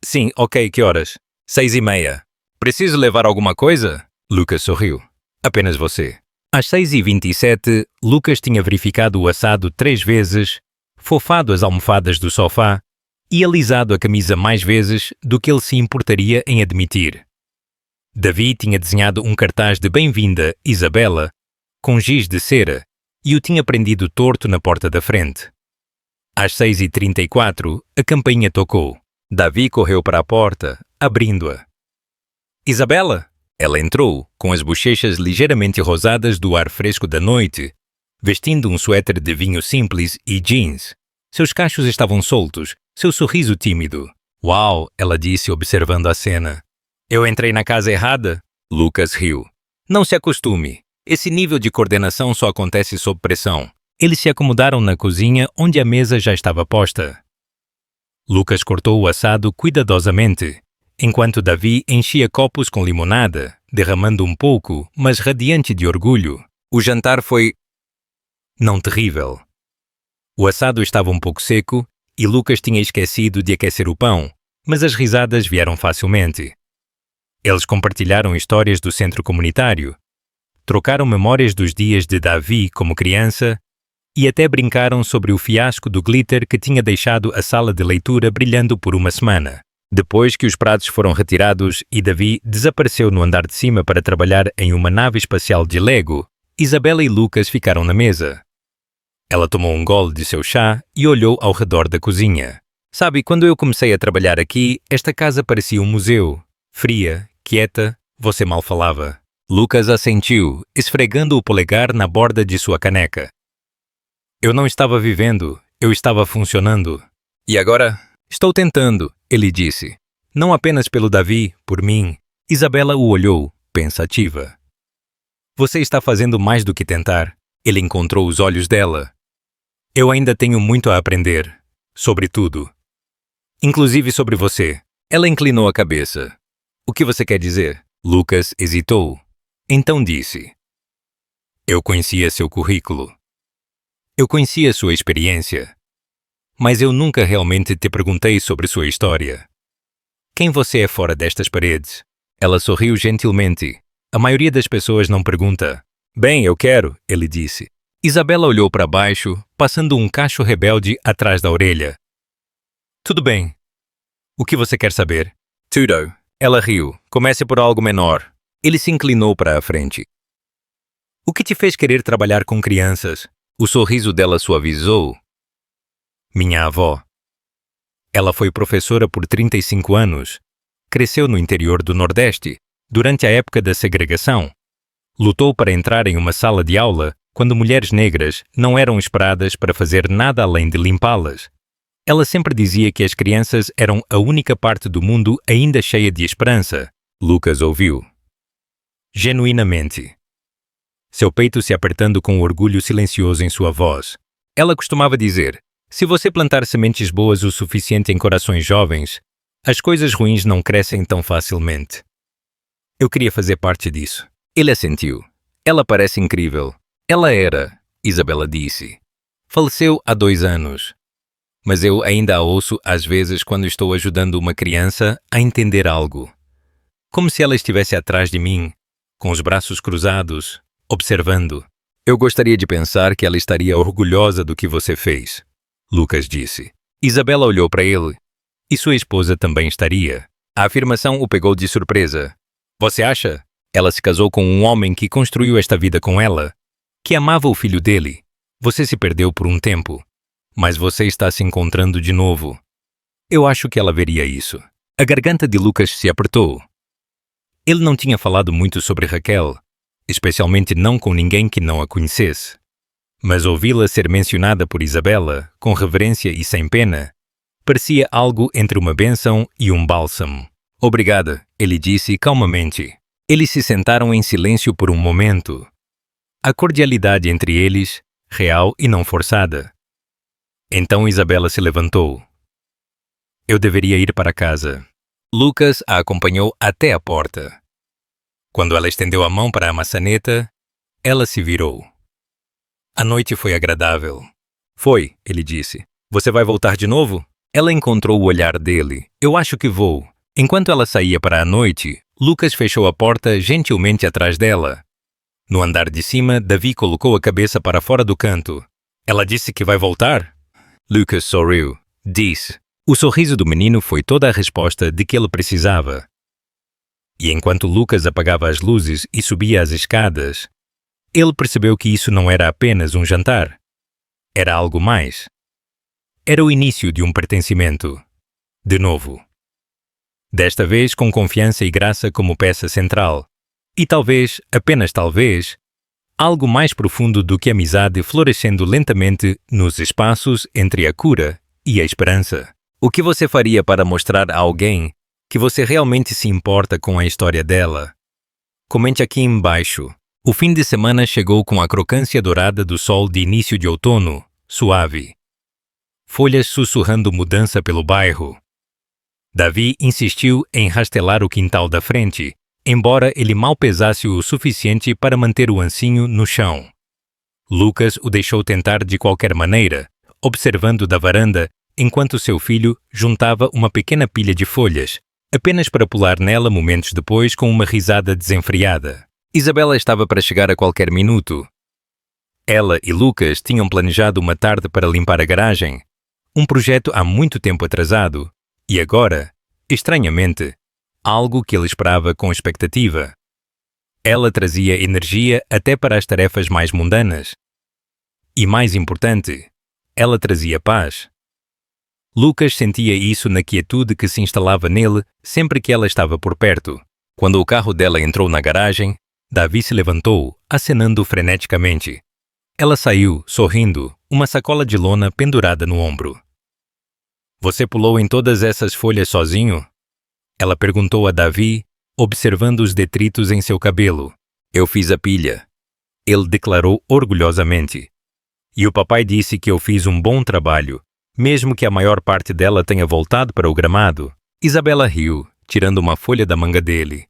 Sim, ok, que horas? 6:30. Preciso levar alguma coisa? Lucas sorriu. Apenas você. Às 6:27, Lucas tinha verificado o assado 3 vezes, fofado as almofadas do sofá e alisado a camisa mais vezes do que ele se importaria em admitir. Davi tinha desenhado um cartaz de bem-vinda, Isabela, com giz de cera, e o tinha prendido torto na porta da frente. Às 6:34, a campainha tocou. Davi correu para a porta, abrindo-a. Isabela? Ela entrou, com as bochechas ligeiramente rosadas do ar fresco da noite, vestindo um suéter de vinho simples e jeans. Seus cachos estavam soltos, seu sorriso tímido. Uau, ela disse observando a cena. Eu entrei na casa errada? Lucas riu. Não se acostume. Esse nível de coordenação só acontece sob pressão. Eles se acomodaram na cozinha onde a mesa já estava posta. Lucas cortou o assado cuidadosamente, enquanto Davi enchia copos com limonada, derramando um pouco, mas radiante de orgulho. O jantar foi... não terrível. O assado estava um pouco seco e Lucas tinha esquecido de aquecer o pão, mas as risadas vieram facilmente. Eles compartilharam histórias do centro comunitário, trocaram memórias dos dias de Davi como criança e até brincaram sobre o fiasco do glitter que tinha deixado a sala de leitura brilhando por uma semana. Depois que os pratos foram retirados e Davi desapareceu no andar de cima para trabalhar em uma nave espacial de Lego, Isabela e Lucas ficaram na mesa. Ela tomou um gole de seu chá e olhou ao redor da cozinha. Sabe, quando eu comecei a trabalhar aqui, esta casa parecia um museu. Fria, quieta, você mal falava. Lucas assentiu, esfregando o polegar na borda de sua caneca. Eu não estava vivendo, eu estava funcionando. E agora? Estou tentando, ele disse. Não apenas pelo Davi, por mim. Isabela o olhou, pensativa. Você está fazendo mais do que tentar. Ele encontrou os olhos dela. Eu ainda tenho muito a aprender. Sobre tudo. Inclusive sobre você. Ela inclinou a cabeça. O que você quer dizer? Lucas hesitou. Então disse. Eu conhecia seu currículo. Eu conhecia sua experiência. Mas eu nunca realmente te perguntei sobre sua história. Quem você é fora destas paredes? Ela sorriu gentilmente. A maioria das pessoas não pergunta. Bem, eu quero, ele disse. Isabela olhou para baixo, passando um cacho rebelde atrás da orelha. Tudo bem. O que você quer saber? Tudo. Ela riu. Comece por algo menor. Ele se inclinou para a frente. O que te fez querer trabalhar com crianças? O sorriso dela suavizou. Minha avó. Ela foi professora por 35 anos. Cresceu no interior do Nordeste, durante a época da segregação. Lutou para entrar em uma sala de aula quando mulheres negras não eram esperadas para fazer nada além de limpá-las. Ela sempre dizia que as crianças eram a única parte do mundo ainda cheia de esperança. Lucas ouviu. genuinamente. Seu peito se apertando com o orgulho silencioso em sua voz. Ela costumava dizer: se você plantar sementes boas o suficiente em corações jovens, as coisas ruins não crescem tão facilmente. Eu queria fazer parte disso. Ele assentiu. Ela parece incrível. Ela era, Isabela disse. Faleceu há 2 anos. Mas eu ainda a ouço às vezes quando estou ajudando uma criança a entender algo. Como se ela estivesse atrás de mim, com os braços cruzados, observando. Eu gostaria de pensar que ela estaria orgulhosa do que você fez, Lucas disse. Isabela olhou para ele. E sua esposa também estaria. A afirmação o pegou de surpresa. Você acha? Ela se casou com um homem que construiu esta vida com ela, que amava o filho dele. Você se perdeu por um tempo, mas você está se encontrando de novo. Eu acho que ela veria isso. A garganta de Lucas se apertou. Ele não tinha falado muito sobre Raquel, especialmente não com ninguém que não a conhecesse. Mas ouvi-la ser mencionada por Isabela, com reverência e sem pena, parecia algo entre uma bênção e um bálsamo. Obrigada, ele disse calmamente. Eles se sentaram em silêncio por um momento. A cordialidade entre eles, real e não forçada. Então Isabela se levantou. Eu deveria ir para casa. Lucas a acompanhou até a porta. Quando ela estendeu a mão para a maçaneta, ela se virou. A noite foi agradável. Foi, ele disse. Você vai voltar de novo? Ela encontrou o olhar dele. Eu acho que vou. Enquanto ela saía para a noite, Lucas fechou a porta gentilmente atrás dela. No andar de cima, Davi colocou a cabeça para fora do canto. Ela disse que vai voltar? Lucas sorriu. Disse. O sorriso do menino foi toda a resposta de que ele precisava. E enquanto Lucas apagava as luzes e subia as escadas, ele percebeu que isso não era apenas um jantar. Era algo mais. Era o início de um pertencimento. De novo. Desta vez com confiança e graça como peça central. E talvez, apenas talvez, algo mais profundo do que amizade florescendo lentamente nos espaços entre a cura e a esperança. O que você faria para mostrar a alguém que você realmente se importa com a história dela? Comente aqui embaixo. O fim de semana chegou com a crocância dourada do sol de início de outono, suave. Folhas sussurrando mudança pelo bairro. Davi insistiu em rastelar o quintal da frente, embora ele mal pesasse o suficiente para manter o ancinho no chão. Lucas o deixou tentar de qualquer maneira, observando da varanda enquanto seu filho juntava uma pequena pilha de folhas, apenas para pular nela momentos depois com uma risada desenfreada. Isabela estava para chegar a qualquer minuto. Ela e Lucas tinham planejado uma tarde para limpar a garagem, um projeto há muito tempo atrasado, e agora, estranhamente, algo que ele esperava com expectativa. Ela trazia energia até para as tarefas mais mundanas. E mais importante, ela trazia paz. Lucas sentia isso na quietude que se instalava nele sempre que ela estava por perto. Quando o carro dela entrou na garagem, Davi se levantou, acenando freneticamente. Ela saiu, sorrindo, uma sacola de lona pendurada no ombro. Você pulou em todas essas folhas sozinho? Ela perguntou a Davi, observando os detritos em seu cabelo. Eu fiz a pilha. Ele declarou orgulhosamente. E o papai disse que eu fiz um bom trabalho, mesmo que a maior parte dela tenha voltado para o gramado. Isabela riu, tirando uma folha da manga dele.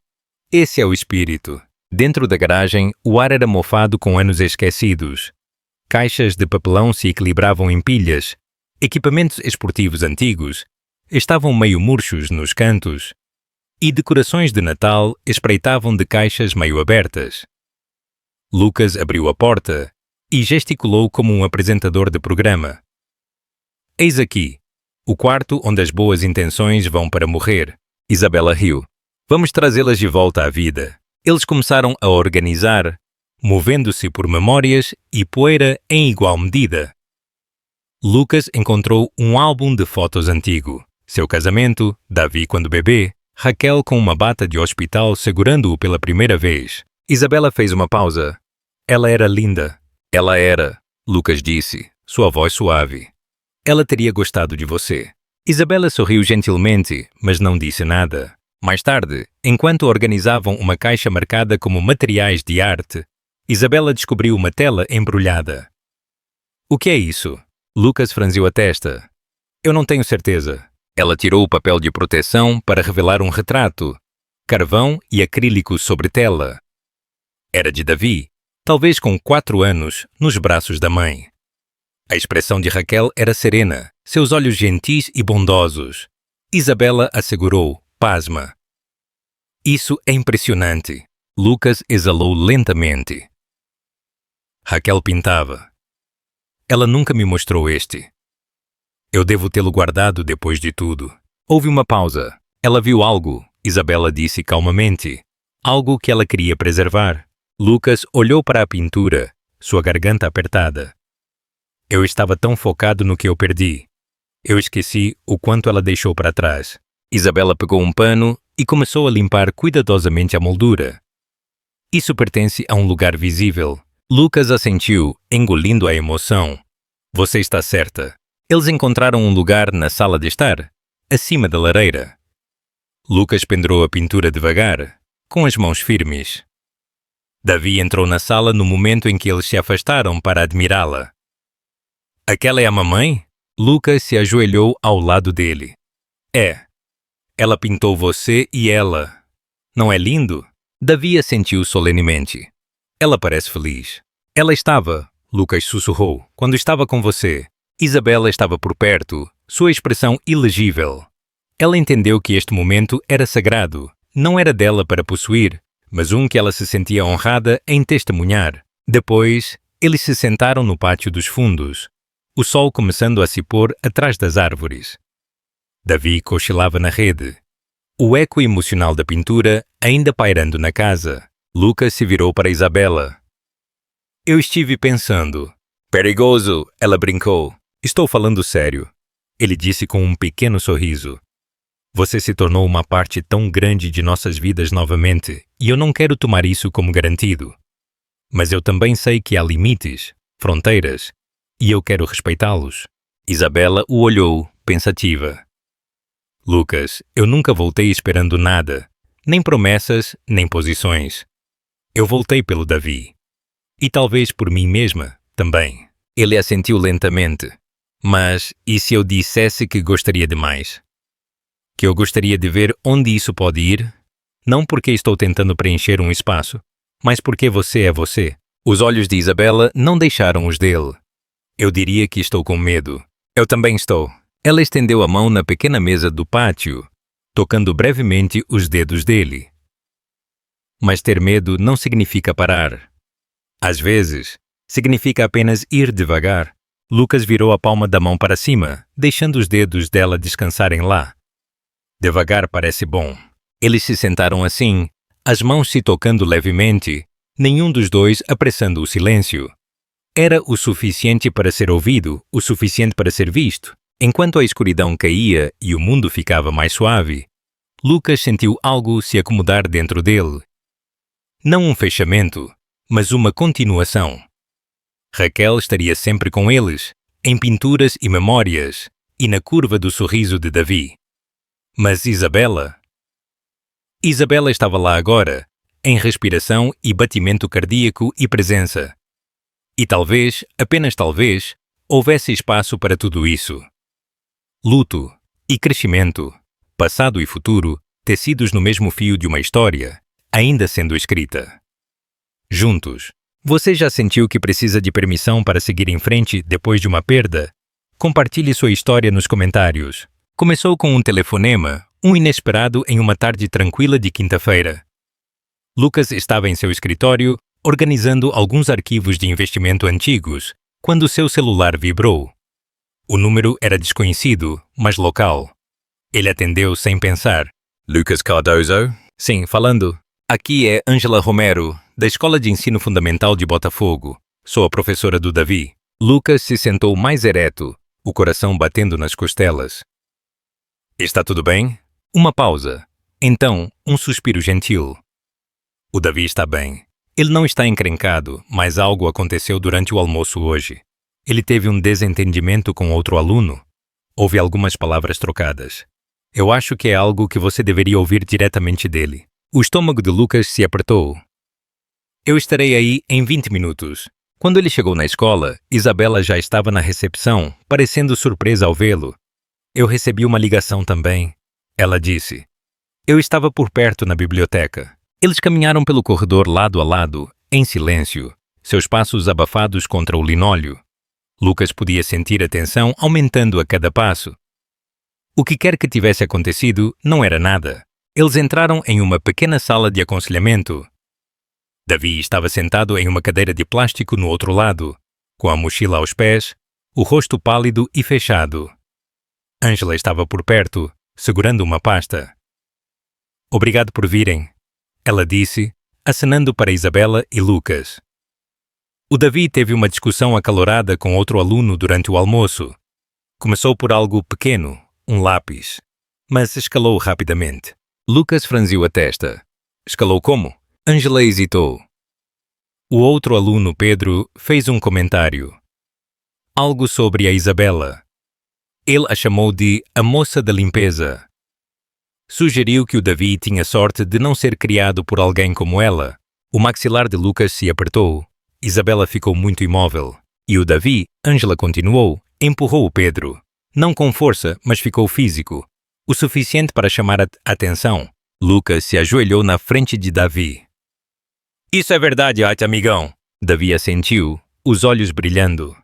Esse é o espírito. Dentro da garagem, o ar era mofado com anos esquecidos. Caixas de papelão se equilibravam em pilhas. Equipamentos esportivos antigos estavam meio murchos nos cantos. E decorações de Natal espreitavam de caixas meio abertas. Lucas abriu a porta e gesticulou como um apresentador de programa. Eis aqui, o quarto onde as boas intenções vão para morrer. Isabela riu. Vamos trazê-las de volta à vida. Eles começaram a organizar, movendo-se por memórias e poeira em igual medida. Lucas encontrou um álbum de fotos antigo. Seu casamento, Davi quando bebê, Raquel com uma bata de hospital segurando-o pela primeira vez. Isabela fez uma pausa. Ela era linda. Ela era, Lucas disse, sua voz suave. Ela teria gostado de você. Isabela sorriu gentilmente, mas não disse nada. Mais tarde, enquanto organizavam uma caixa marcada como materiais de arte, Isabela descobriu uma tela embrulhada. O que é isso? Lucas franziu a testa. Eu não tenho certeza. Ela tirou o papel de proteção para revelar um retrato, carvão e acrílico sobre tela. Era de Davi, talvez com 4 anos, nos braços da mãe. A expressão de Raquel era serena, seus olhos gentis e bondosos. Isabela assegurou, pasma. Isso é impressionante. Lucas exalou lentamente. Raquel pintava. Ela nunca me mostrou este. Eu devo tê-lo guardado depois de tudo. Houve uma pausa. Ela viu algo, Isabela disse calmamente. Algo que ela queria preservar. Lucas olhou para a pintura, sua garganta apertada. Eu estava tão focado no que eu perdi. Eu esqueci o quanto ela deixou para trás. Isabela pegou um pano e começou a limpar cuidadosamente a moldura. Isso pertence a um lugar visível. Lucas assentiu, engolindo a emoção. Você está certa. Eles encontraram um lugar na sala de estar, acima da lareira. Lucas pendurou a pintura devagar, com as mãos firmes. Davi entrou na sala no momento em que eles se afastaram para admirá-la. Aquela é a mamãe? Lucas se ajoelhou ao lado dele. É. Ela pintou você e ela. Não é lindo? Davi assentiu solenemente. Ela parece feliz. Ela estava, Lucas sussurrou, quando estava com você. Isabela estava por perto, sua expressão ilegível. Ela entendeu que este momento era sagrado, não era dela para possuir, mas um que ela se sentia honrada em testemunhar. Depois, eles se sentaram no pátio dos fundos, o sol começando a se pôr atrás das árvores. Davi cochilava na rede. O eco emocional da pintura ainda pairando na casa. Lucas se virou para Isabela. Eu estive pensando. Perigoso, ela brincou. Estou falando sério. Ele disse com um pequeno sorriso. Você se tornou uma parte tão grande de nossas vidas novamente, e eu não quero tomar isso como garantido. Mas eu também sei que há limites, fronteiras, e eu quero respeitá-los. Isabela o olhou, pensativa. Lucas, eu nunca voltei esperando nada, nem promessas, nem posições. Eu voltei pelo Davi. E talvez por mim mesma, também. Ele assentiu lentamente. Mas, e se eu dissesse que gostaria de mais? Que eu gostaria de ver onde isso pode ir? Não porque estou tentando preencher um espaço, mas porque você é você. Os olhos de Isabela não deixaram os dele. Eu diria que estou com medo. Eu também estou. Ela estendeu a mão na pequena mesa do pátio, tocando brevemente os dedos dele. Mas ter medo não significa parar. Às vezes, significa apenas ir devagar. Lucas virou a palma da mão para cima, deixando os dedos dela descansarem lá. Devagar parece bom. Eles se sentaram assim, as mãos se tocando levemente, nenhum dos dois apressando o silêncio. Era o suficiente para ser ouvido, o suficiente para ser visto. Enquanto a escuridão caía e o mundo ficava mais suave, Lucas sentiu algo se acomodar dentro dele. Não um fechamento, mas uma continuação. Raquel estaria sempre com eles, em pinturas e memórias, e na curva do sorriso de Davi. Mas Isabela? Isabela estava lá agora, em respiração e batimento cardíaco e presença. E talvez, apenas talvez, houvesse espaço para tudo isso. Luto e crescimento, passado e futuro, tecidos no mesmo fio de uma história, ainda sendo escrita. Juntos. Você já sentiu que precisa de permissão para seguir em frente depois de uma perda? Compartilhe sua história nos comentários. Começou com um telefonema, um inesperado em uma tarde tranquila de quinta-feira. Lucas estava em seu escritório, organizando alguns arquivos de investimento antigos, quando seu celular vibrou. O número era desconhecido, mas local. Ele atendeu sem pensar. Lucas Cardoso? Sim, falando. Aqui é Ângela Romero, da Escola de Ensino Fundamental de Botafogo. Sou a professora do Davi. Lucas se sentou mais ereto, o coração batendo nas costelas. Está tudo bem? Uma pausa. Então, um suspiro gentil. O Davi está bem. Ele não está encrencado, mas algo aconteceu durante o almoço hoje. Ele teve um desentendimento com outro aluno. Houve algumas palavras trocadas. Eu acho que é algo que você deveria ouvir diretamente dele. O estômago de Lucas se apertou. Eu estarei aí em 20 minutos. Quando ele chegou na escola, Isabela já estava na recepção, parecendo surpresa ao vê-lo. Eu recebi uma ligação também. Ela disse. Eu estava por perto na biblioteca. Eles caminharam pelo corredor lado a lado, em silêncio, seus passos abafados contra o linóleo. Lucas podia sentir a tensão aumentando a cada passo. O que quer que tivesse acontecido não era nada. Eles entraram em uma pequena sala de aconselhamento. Davi estava sentado em uma cadeira de plástico no outro lado, com a mochila aos pés, o rosto pálido e fechado. Ângela estava por perto, segurando uma pasta. Obrigado por virem, ela disse, acenando para Isabela e Lucas. O Davi teve uma discussão acalorada com outro aluno durante o almoço. Começou por algo pequeno, um lápis, mas escalou rapidamente. Lucas franziu a testa. Escalou como? Ângela hesitou. O outro aluno, Pedro, fez um comentário. Algo sobre a Isabela. Ele a chamou de a moça da limpeza. Sugeriu que o Davi tinha sorte de não ser criado por alguém como ela. O maxilar de Lucas se apertou. Isabela ficou muito imóvel. E o Davi, Ângela continuou, empurrou o Pedro. Não com força, mas ficou físico. O suficiente para chamar a atenção. Lucas se ajoelhou na frente de Davi. Isso é verdade, amigão. Davi assentiu, os olhos brilhando.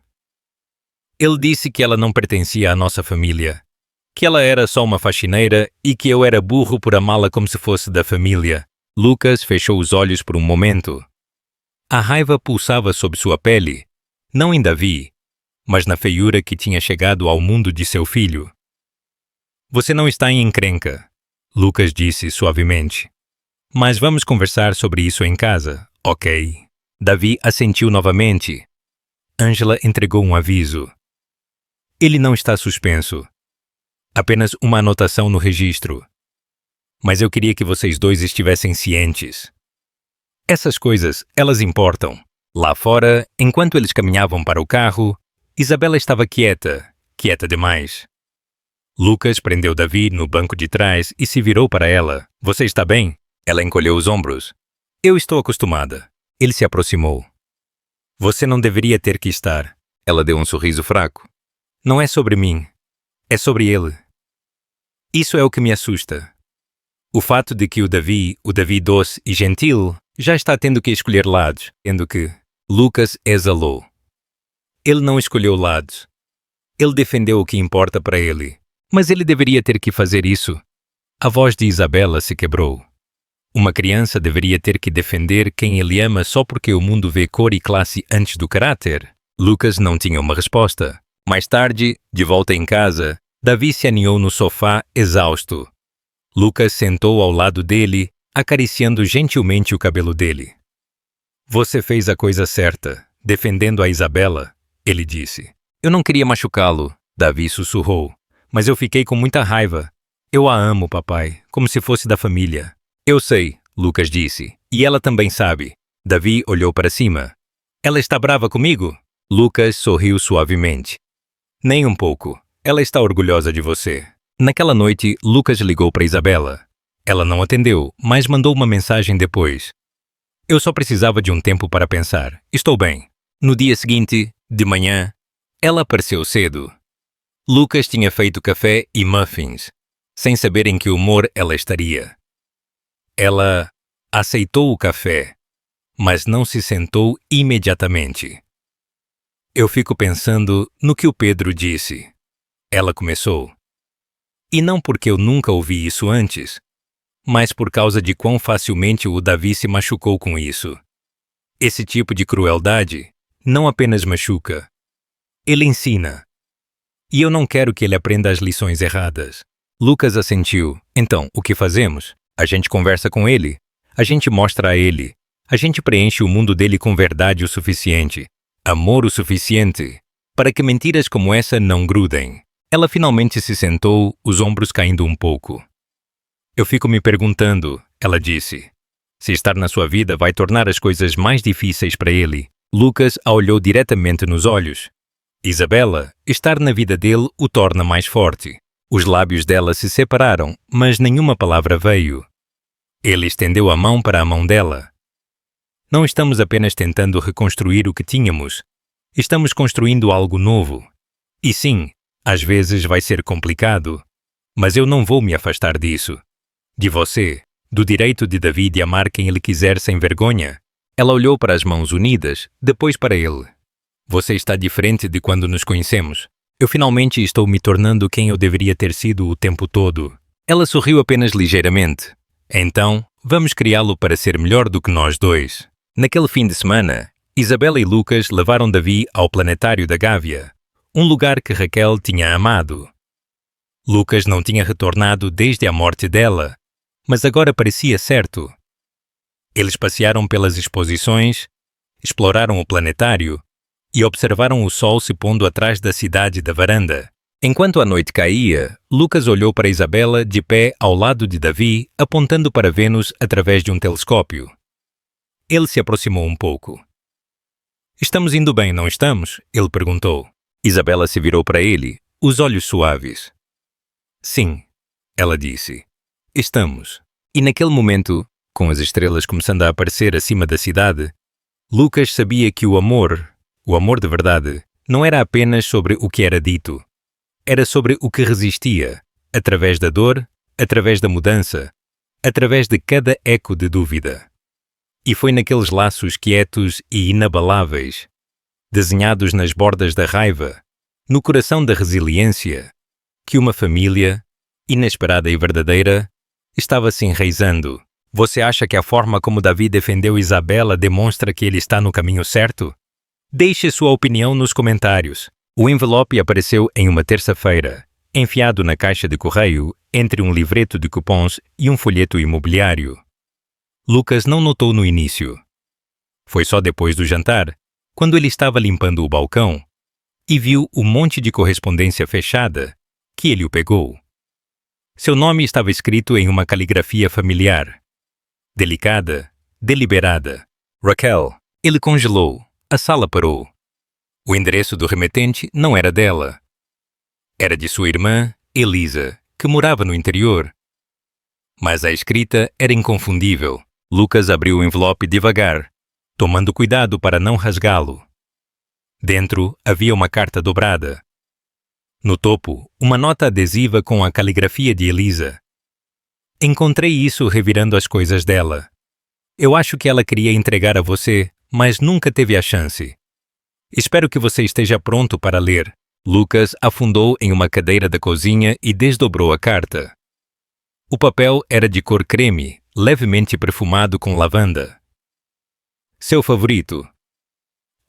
Ele disse que ela não pertencia à nossa família, que ela era só uma faxineira e que eu era burro por amá-la como se fosse da família. Lucas fechou os olhos por um momento. A raiva pulsava sob sua pele, não em Davi, mas na feiura que tinha chegado ao mundo de seu filho. Você não está em encrenca, Lucas disse suavemente. Mas vamos conversar sobre isso em casa, ok? Davi assentiu novamente. Ângela entregou um aviso. Ele não está suspenso. Apenas uma anotação no registro. Mas eu queria que vocês dois estivessem cientes. Essas coisas, elas importam. Lá fora, enquanto eles caminhavam para o carro, Isabela estava quieta demais. Lucas prendeu Davi no banco de trás e se virou para ela. Você está bem? Ela encolheu os ombros. Eu estou acostumada. Ele se aproximou. Você não deveria ter que estar. Ela deu um sorriso fraco. Não é sobre mim. É sobre ele. Isso é o que me assusta. O fato de que o Davi doce e gentil, já está tendo que escolher lados, tendo que... Lucas exalou. Ele não escolheu lados. Ele defendeu o que importa para ele. Mas ele deveria ter que fazer isso. A voz de Isabela se quebrou. Uma criança deveria ter que defender quem ele ama só porque o mundo vê cor e classe antes do caráter? Lucas não tinha uma resposta. Mais tarde, de volta em casa, Davi se aninhou no sofá, exausto. Lucas sentou ao lado dele, acariciando gentilmente o cabelo dele. Você fez a coisa certa, defendendo a Isabela, ele disse. Eu não queria machucá-lo, Davi sussurrou, mas eu fiquei com muita raiva. Eu a amo, papai, como se fosse da família. Eu sei, Lucas disse, e ela também sabe. Davi olhou para cima. Ela está brava comigo? Lucas sorriu suavemente. Nem um pouco. Ela está orgulhosa de você. Naquela noite, Lucas ligou para Isabela. Ela não atendeu, mas mandou uma mensagem depois. Eu só precisava de um tempo para pensar. Estou bem. No dia seguinte, de manhã, ela apareceu cedo. Lucas tinha feito café e muffins, sem saber em que humor ela estaria. Ela aceitou o café, mas não se sentou imediatamente. Eu fico pensando no que o Pedro disse. Ela começou. E não porque eu nunca ouvi isso antes, mas por causa de quão facilmente o Davi se machucou com isso. Esse tipo de crueldade não apenas machuca, ele ensina. E eu não quero que ele aprenda as lições erradas. Lucas assentiu. Então, o que fazemos? A gente conversa com ele. A gente mostra a ele. A gente preenche o mundo dele com verdade o suficiente, amor o suficiente, para que mentiras como essa não grudem. Ela finalmente se sentou, os ombros caindo um pouco. Eu fico me perguntando, ela disse, se estar na sua vida vai tornar as coisas mais difíceis para ele. Lucas a olhou diretamente nos olhos. Isabela, estar na vida dele o torna mais forte. Os lábios dela se separaram, mas nenhuma palavra veio. Ele estendeu a mão para a mão dela. Não estamos apenas tentando reconstruir o que tínhamos. Estamos construindo algo novo. E sim, às vezes vai ser complicado. Mas eu não vou me afastar disso. De você, do direito de Davi de amar quem ele quiser sem vergonha. Ela olhou para as mãos unidas, depois para ele. Você está diferente de quando nos conhecemos. Eu finalmente estou me tornando quem eu deveria ter sido o tempo todo. Ela sorriu apenas ligeiramente. Então, vamos criá-lo para ser melhor do que nós dois. Naquele fim de semana, Isabela e Lucas levaram Davi ao planetário da Gávea, um lugar que Raquel tinha amado. Lucas não tinha retornado desde a morte dela, mas agora parecia certo. Eles passearam pelas exposições, exploraram o planetário e observaram o sol se pondo atrás da cidade da varanda. Enquanto a noite caía, Lucas olhou para Isabela de pé ao lado de Davi, apontando para Vênus através de um telescópio. Ele se aproximou um pouco. Estamos indo bem, não estamos? Ele perguntou. Isabela se virou para ele, os olhos suaves. Sim, ela disse. Estamos. E naquele momento, com as estrelas começando a aparecer acima da cidade, Lucas sabia que o amor de verdade, não era apenas sobre o que era dito. Era sobre o que resistia, através da dor, através da mudança, através de cada eco de dúvida. E foi naqueles laços quietos e inabaláveis, desenhados nas bordas da raiva, no coração da resiliência, que uma família, inesperada e verdadeira, estava se enraizando. Você acha que a forma como Davi defendeu Isabela demonstra que ele está no caminho certo? Deixe sua opinião nos comentários. O envelope apareceu em uma terça-feira, enfiado na caixa de correio entre um livreto de cupons e um folheto imobiliário. Lucas não notou no início. Foi só depois do jantar, quando ele estava limpando o balcão, e viu o monte de correspondência fechada, que ele o pegou. Seu nome estava escrito em uma caligrafia familiar. Delicada, deliberada. Raquel. Ele congelou. A sala parou. O endereço do remetente não era dela. Era de sua irmã, Elisa, que morava no interior. Mas a escrita era inconfundível. Lucas abriu o envelope devagar, tomando cuidado para não rasgá-lo. Dentro havia uma carta dobrada. No topo, uma nota adesiva com a caligrafia de Elisa. Encontrei isso revirando as coisas dela. Eu acho que ela queria entregar a você, mas nunca teve a chance. Espero que você esteja pronto para ler. Lucas afundou em uma cadeira da cozinha e desdobrou a carta. O papel era de cor creme, levemente perfumado com lavanda. Seu favorito.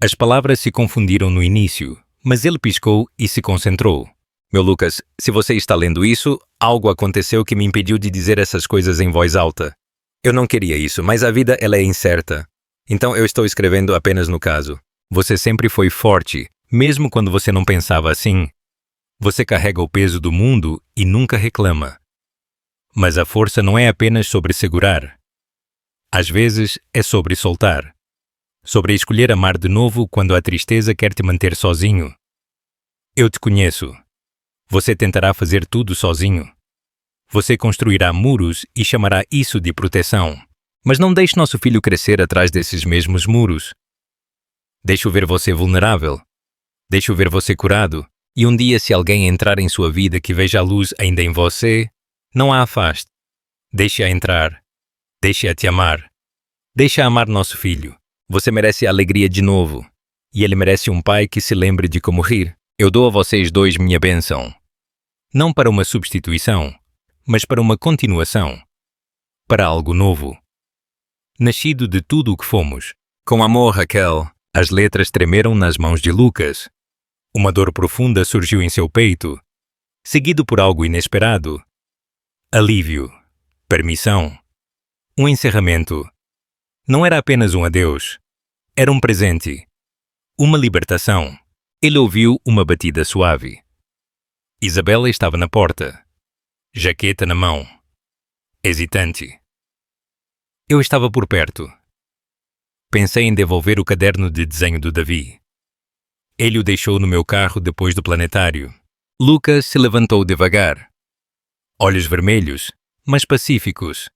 As palavras se confundiram no início, mas ele piscou e se concentrou. Meu Lucas, se você está lendo isso, algo aconteceu que me impediu de dizer essas coisas em voz alta. Eu não queria isso, mas a vida ela é incerta. Então eu estou escrevendo apenas no caso. Você sempre foi forte, mesmo quando você não pensava assim. Você carrega o peso do mundo e nunca reclama. Mas a força não é apenas sobre segurar. Às vezes é sobre soltar. Sobre escolher amar de novo quando a tristeza quer te manter sozinho. Eu te conheço. Você tentará fazer tudo sozinho. Você construirá muros e chamará isso de proteção. Mas não deixe nosso filho crescer atrás desses mesmos muros. Deixe-o ver você vulnerável. Deixe-o ver você curado. E um dia, se alguém entrar em sua vida que veja a luz ainda em você, não a afaste. Deixe-a entrar. Deixe-a te amar. Deixe-a amar nosso filho. Você merece alegria de novo. E ele merece um pai que se lembre de como rir. Eu dou a vocês dois minha bênção. Não para uma substituição, mas para uma continuação. Para algo novo. Nascido de tudo o que fomos. Com amor, Raquel. As letras tremeram nas mãos de Lucas. Uma dor profunda surgiu em seu peito, seguido por algo inesperado. Alívio. Permissão. Um encerramento. Não era apenas um adeus. Era um presente. Uma libertação. Ele ouviu uma batida suave. Isabela estava na porta. Jaqueta na mão. Hesitante. Eu estava por perto. Pensei em devolver o caderno de desenho do Davi. Ele o deixou no meu carro depois do planetário. Lucas se levantou devagar. olhos vermelhos, mas pacíficos.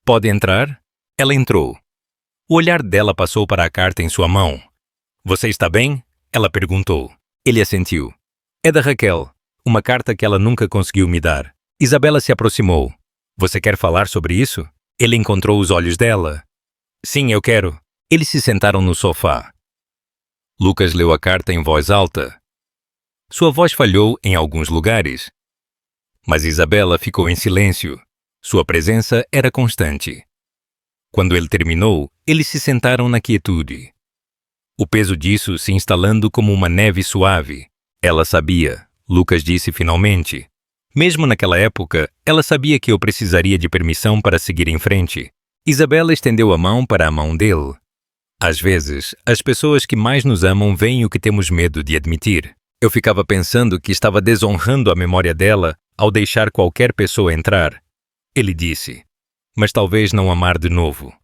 Pode entrar? Ela entrou. O olhar dela passou para a carta em sua mão. Você está bem? Ela perguntou. Ele assentiu. É da Raquel, uma carta que ela nunca conseguiu me dar. Isabela se aproximou. Você quer falar sobre isso? Ele encontrou os olhos dela. Sim, eu quero. Eles se sentaram no sofá. Lucas leu a carta em voz alta. Sua voz falhou em alguns lugares. Mas Isabela ficou em silêncio. Sua presença era constante. Quando ele terminou, eles se sentaram na quietude. O peso disso se instalando como uma neve suave. Ela sabia, Lucas disse finalmente. Mesmo naquela época, ela sabia que eu precisaria de permissão para seguir em frente. Isabela estendeu a mão para a mão dele. Às vezes, as pessoas que mais nos amam veem o que temos medo de admitir. Eu ficava pensando que estava desonrando a memória dela ao deixar qualquer pessoa entrar. Ele disse, mas talvez não amar de novo.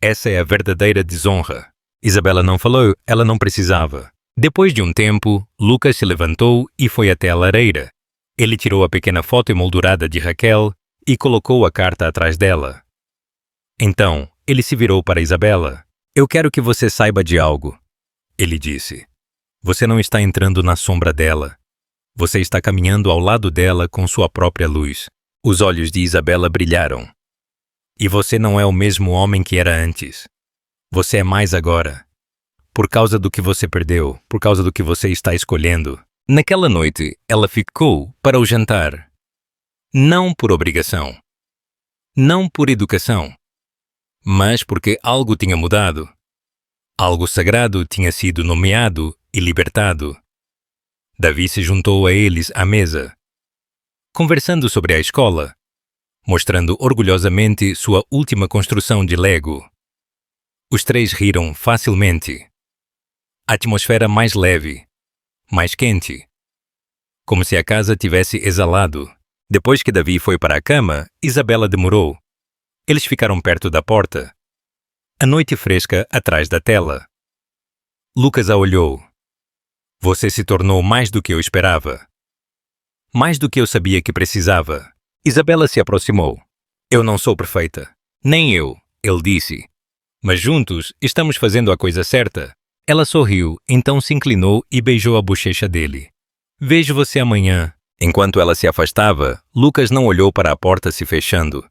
Essa é a verdadeira desonra. Isabela não falou, ela não precisava. Depois de um tempo, Lucas se levantou e foi até a lareira. Ele tirou a pequena foto emoldurada de Raquel e colocou a carta atrás dela. Então, ele se virou para Isabela. Eu quero que você saiba de algo, ele disse. Você não está entrando na sombra dela. Você está caminhando ao lado dela com sua própria luz. Os olhos de Isabela brilharam. E você não é o mesmo homem que era antes. Você é mais agora. Por causa do que você perdeu, por causa do que você está escolhendo. Naquela noite, ela ficou para o jantar. Não por obrigação. Não por educação. Mas porque algo tinha mudado. Algo sagrado tinha sido nomeado e libertado. Davi se juntou a eles à mesa, conversando sobre a escola, mostrando orgulhosamente sua última construção de Lego. Os três riram facilmente. A atmosfera mais leve, mais quente. Como se a casa tivesse exalado. Depois que Davi foi para a cama, Isabela demorou. Eles ficaram perto da porta. A noite fresca atrás da tela. Lucas a olhou. Você se tornou mais do que eu esperava. Mais do que eu sabia que precisava. Isabela se aproximou. Eu não sou perfeita. Nem eu, ele disse. Mas juntos estamos fazendo a coisa certa. Ela sorriu, então se inclinou e beijou a bochecha dele. Vejo você amanhã. Enquanto ela se afastava, Lucas não olhou para a porta se fechando.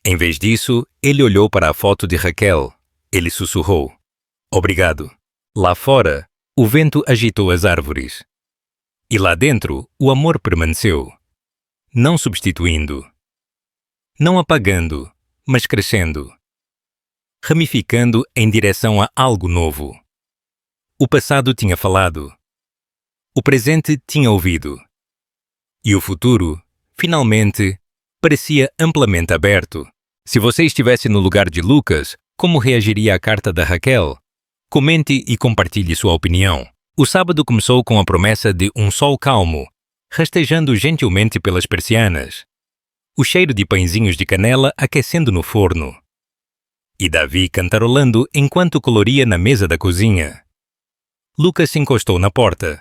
Em vez disso, ele olhou para a foto de Raquel. Ele sussurrou. Obrigado. Lá fora, o vento agitou as árvores. E lá dentro, o amor permaneceu. Não substituindo. Não apagando, mas crescendo. Ramificando em direção a algo novo. O passado tinha falado. O presente tinha ouvido. E o futuro, finalmente, parecia amplamente aberto. Se você estivesse no lugar de Lucas, como reagiria à carta da Raquel? Comente e compartilhe sua opinião. O sábado começou com a promessa de um sol calmo, rastejando gentilmente pelas persianas. O cheiro de pãezinhos de canela aquecendo no forno. E Davi cantarolando enquanto coloria na mesa da cozinha. Lucas se encostou na porta.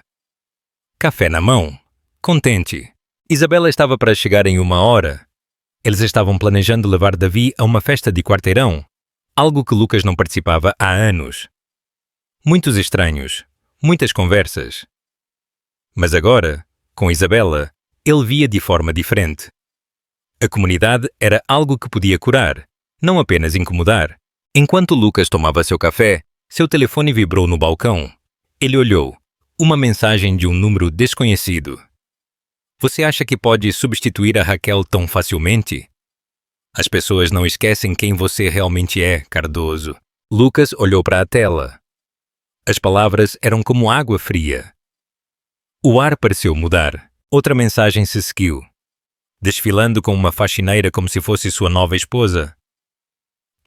Café na mão, contente. Isabela estava para chegar em 1 hora. Eles estavam planejando levar Davi a uma festa de quarteirão, algo que Lucas não participava há anos. Muitos estranhos, muitas conversas. Mas agora, com Isabela, ele via de forma diferente. A comunidade era algo que podia curar, não apenas incomodar. Enquanto Lucas tomava seu café, seu telefone vibrou no balcão. Ele olhou. Uma mensagem de um número desconhecido. Você acha que pode substituir a Raquel tão facilmente? As pessoas não esquecem quem você realmente é, Cardoso. Lucas olhou para a tela. As palavras eram como água fria. O ar pareceu mudar. Outra mensagem se seguiu. Desfilando com uma faxineira como se fosse sua nova esposa.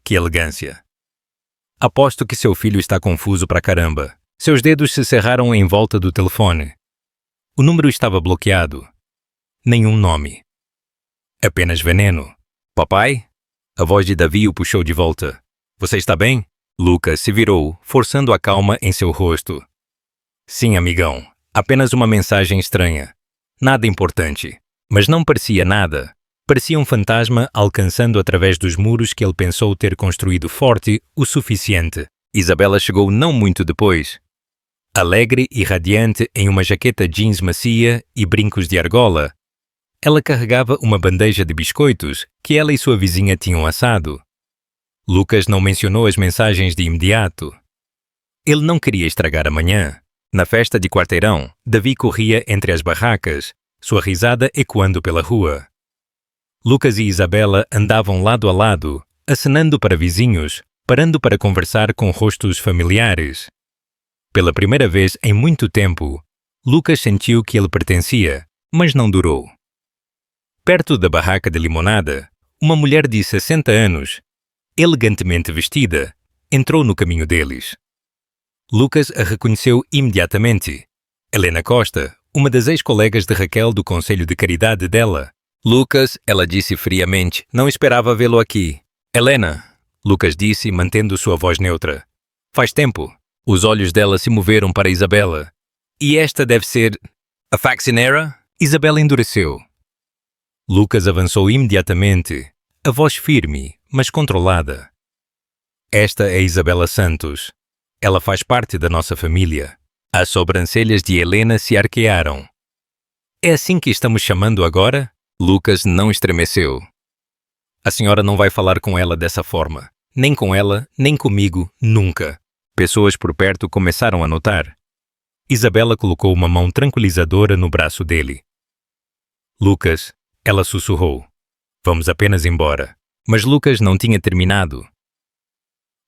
Que elegância. Aposto que seu filho está confuso pra caramba. Seus dedos se cerraram em volta do telefone. O número estava bloqueado. Nenhum nome. Apenas veneno. Papai? A voz de Davi o puxou de volta. Você está bem? Lucas se virou, forçando a calma em seu rosto. Sim, amigão. Apenas uma mensagem estranha. Nada importante. Mas não parecia nada. Parecia um fantasma alcançando através dos muros que ele pensou ter construído forte o suficiente. Isabela chegou não muito depois. Alegre e radiante em uma jaqueta jeans macia e brincos de argola. Ela carregava uma bandeja de biscoitos que ela e sua vizinha tinham assado. Lucas não mencionou as mensagens de imediato. Ele não queria estragar a manhã. Na festa de quarteirão, Davi corria entre as barracas, sua risada ecoando pela rua. Lucas e Isabela andavam lado a lado, acenando para vizinhos, parando para conversar com rostos familiares. Pela primeira vez em muito tempo, Lucas sentiu que ele pertencia, mas não durou. Perto da barraca de limonada, uma mulher de 60 anos, elegantemente vestida, entrou no caminho deles. Lucas a reconheceu imediatamente. Helena Costa, uma das ex-colegas de Raquel do Conselho de Caridade dela. Lucas, ela disse friamente, não esperava vê-lo aqui. Helena, Lucas disse, mantendo sua voz neutra. Faz tempo. Os olhos dela se moveram para Isabela. E esta deve ser a Faxinera? Isabela endureceu. Lucas avançou imediatamente, a voz firme, mas controlada. Esta é Isabela Santos. Ela faz parte da nossa família. As sobrancelhas de Helena se arquearam. É assim que estamos chamando agora? Lucas não estremeceu. A senhora não vai falar com ela dessa forma. Nem com ela, nem comigo, nunca. Pessoas por perto começaram a notar. Isabela colocou uma mão tranquilizadora no braço dele. Lucas, ela sussurrou. Vamos apenas embora. Mas Lucas não tinha terminado.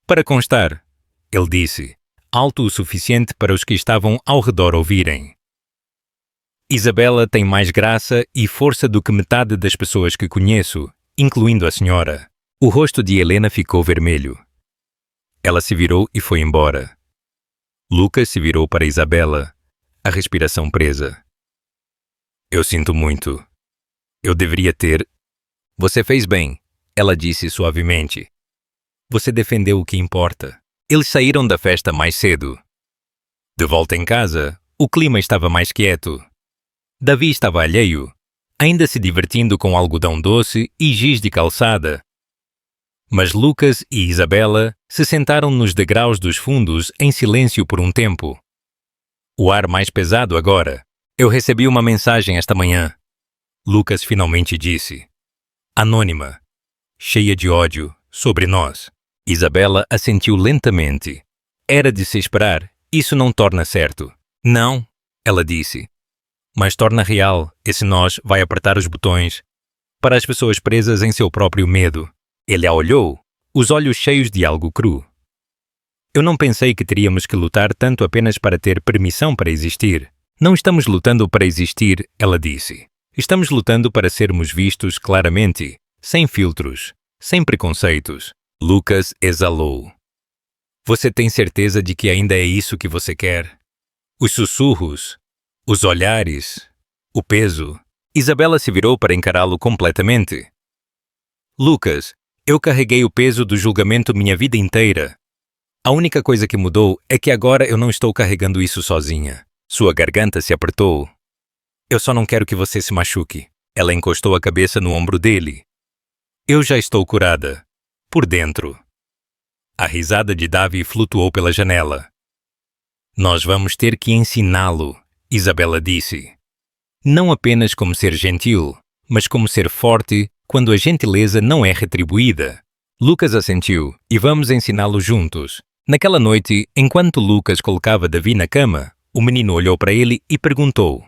Para constar, ele disse, alto o suficiente para os que estavam ao redor ouvirem. Isabela tem mais graça e força do que metade das pessoas que conheço, incluindo a senhora. O rosto de Helena ficou vermelho. Ela se virou e foi embora. Lucas se virou para Isabela, a respiração presa. Eu sinto muito. Eu deveria ter... Você fez bem, ela disse suavemente. Você defendeu o que importa. Eles saíram da festa mais cedo. De volta em casa, o clima estava mais quieto. Davi estava alheio, ainda se divertindo com algodão doce e giz de calçada. Mas Lucas e Isabela se sentaram nos degraus dos fundos em silêncio por um tempo. O ar mais pesado agora. Eu recebi uma mensagem esta manhã. Lucas finalmente disse. Anônima, cheia de ódio, sobre nós. Isabela assentiu lentamente. Era de se esperar, isso não torna certo. Não, ela disse. Mas torna real, esse nós vai apertar os botões para as pessoas presas em seu próprio medo. Ele a olhou, os olhos cheios de algo cru. Eu não pensei que teríamos que lutar tanto apenas para ter permissão para existir. Não estamos lutando para existir, ela disse. Estamos lutando para sermos vistos claramente, sem filtros, sem preconceitos. Lucas exalou. Você tem certeza de que ainda é isso que você quer? Os sussurros, os olhares, o peso. Isabela se virou para encará-lo completamente. Lucas, eu carreguei o peso do julgamento minha vida inteira. A única coisa que mudou é que agora eu não estou carregando isso sozinha. Sua garganta se apertou. Eu só não quero que você se machuque. Ela encostou a cabeça no ombro dele. Eu já estou curada. Por dentro. A risada de Davi flutuou pela janela. Nós vamos ter que ensiná-lo, Isabela disse. Não apenas como ser gentil, mas como ser forte quando a gentileza não é retribuída. Lucas assentiu e vamos ensiná-lo juntos. Naquela noite, enquanto Lucas colocava Davi na cama, o menino olhou para ele e perguntou: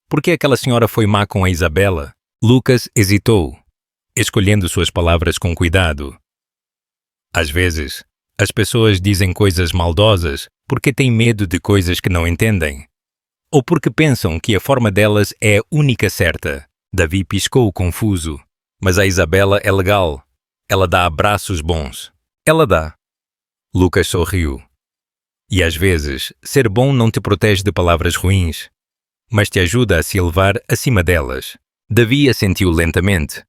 por que aquela senhora foi má com a Isabela? Lucas hesitou, escolhendo suas palavras com cuidado. Às vezes, as pessoas dizem coisas maldosas porque têm medo de coisas que não entendem. Ou porque pensam que a forma delas é a única certa. Davi piscou confuso. Mas a Isabela é legal. Ela dá abraços bons. Ela dá. Lucas sorriu. E às vezes, ser bom não te protege de palavras ruins, mas te ajuda a se elevar acima delas. Davi assentiu lentamente.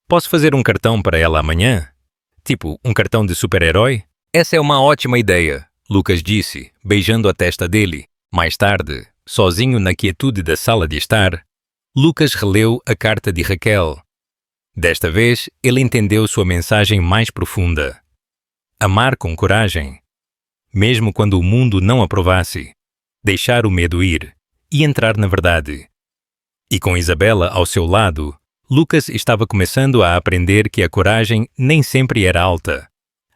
Posso fazer um cartão para ela amanhã? Tipo, um cartão de super-herói? Essa é uma ótima ideia, Lucas disse, beijando a testa dele. Mais tarde, sozinho na quietude da sala de estar, Lucas releu a carta de Raquel. Desta vez, ele entendeu sua mensagem mais profunda. Amar com coragem. Mesmo quando o mundo não aprovasse. Deixar o medo ir e entrar na verdade. E com Isabela ao seu lado, Lucas estava começando a aprender que a coragem nem sempre era alta.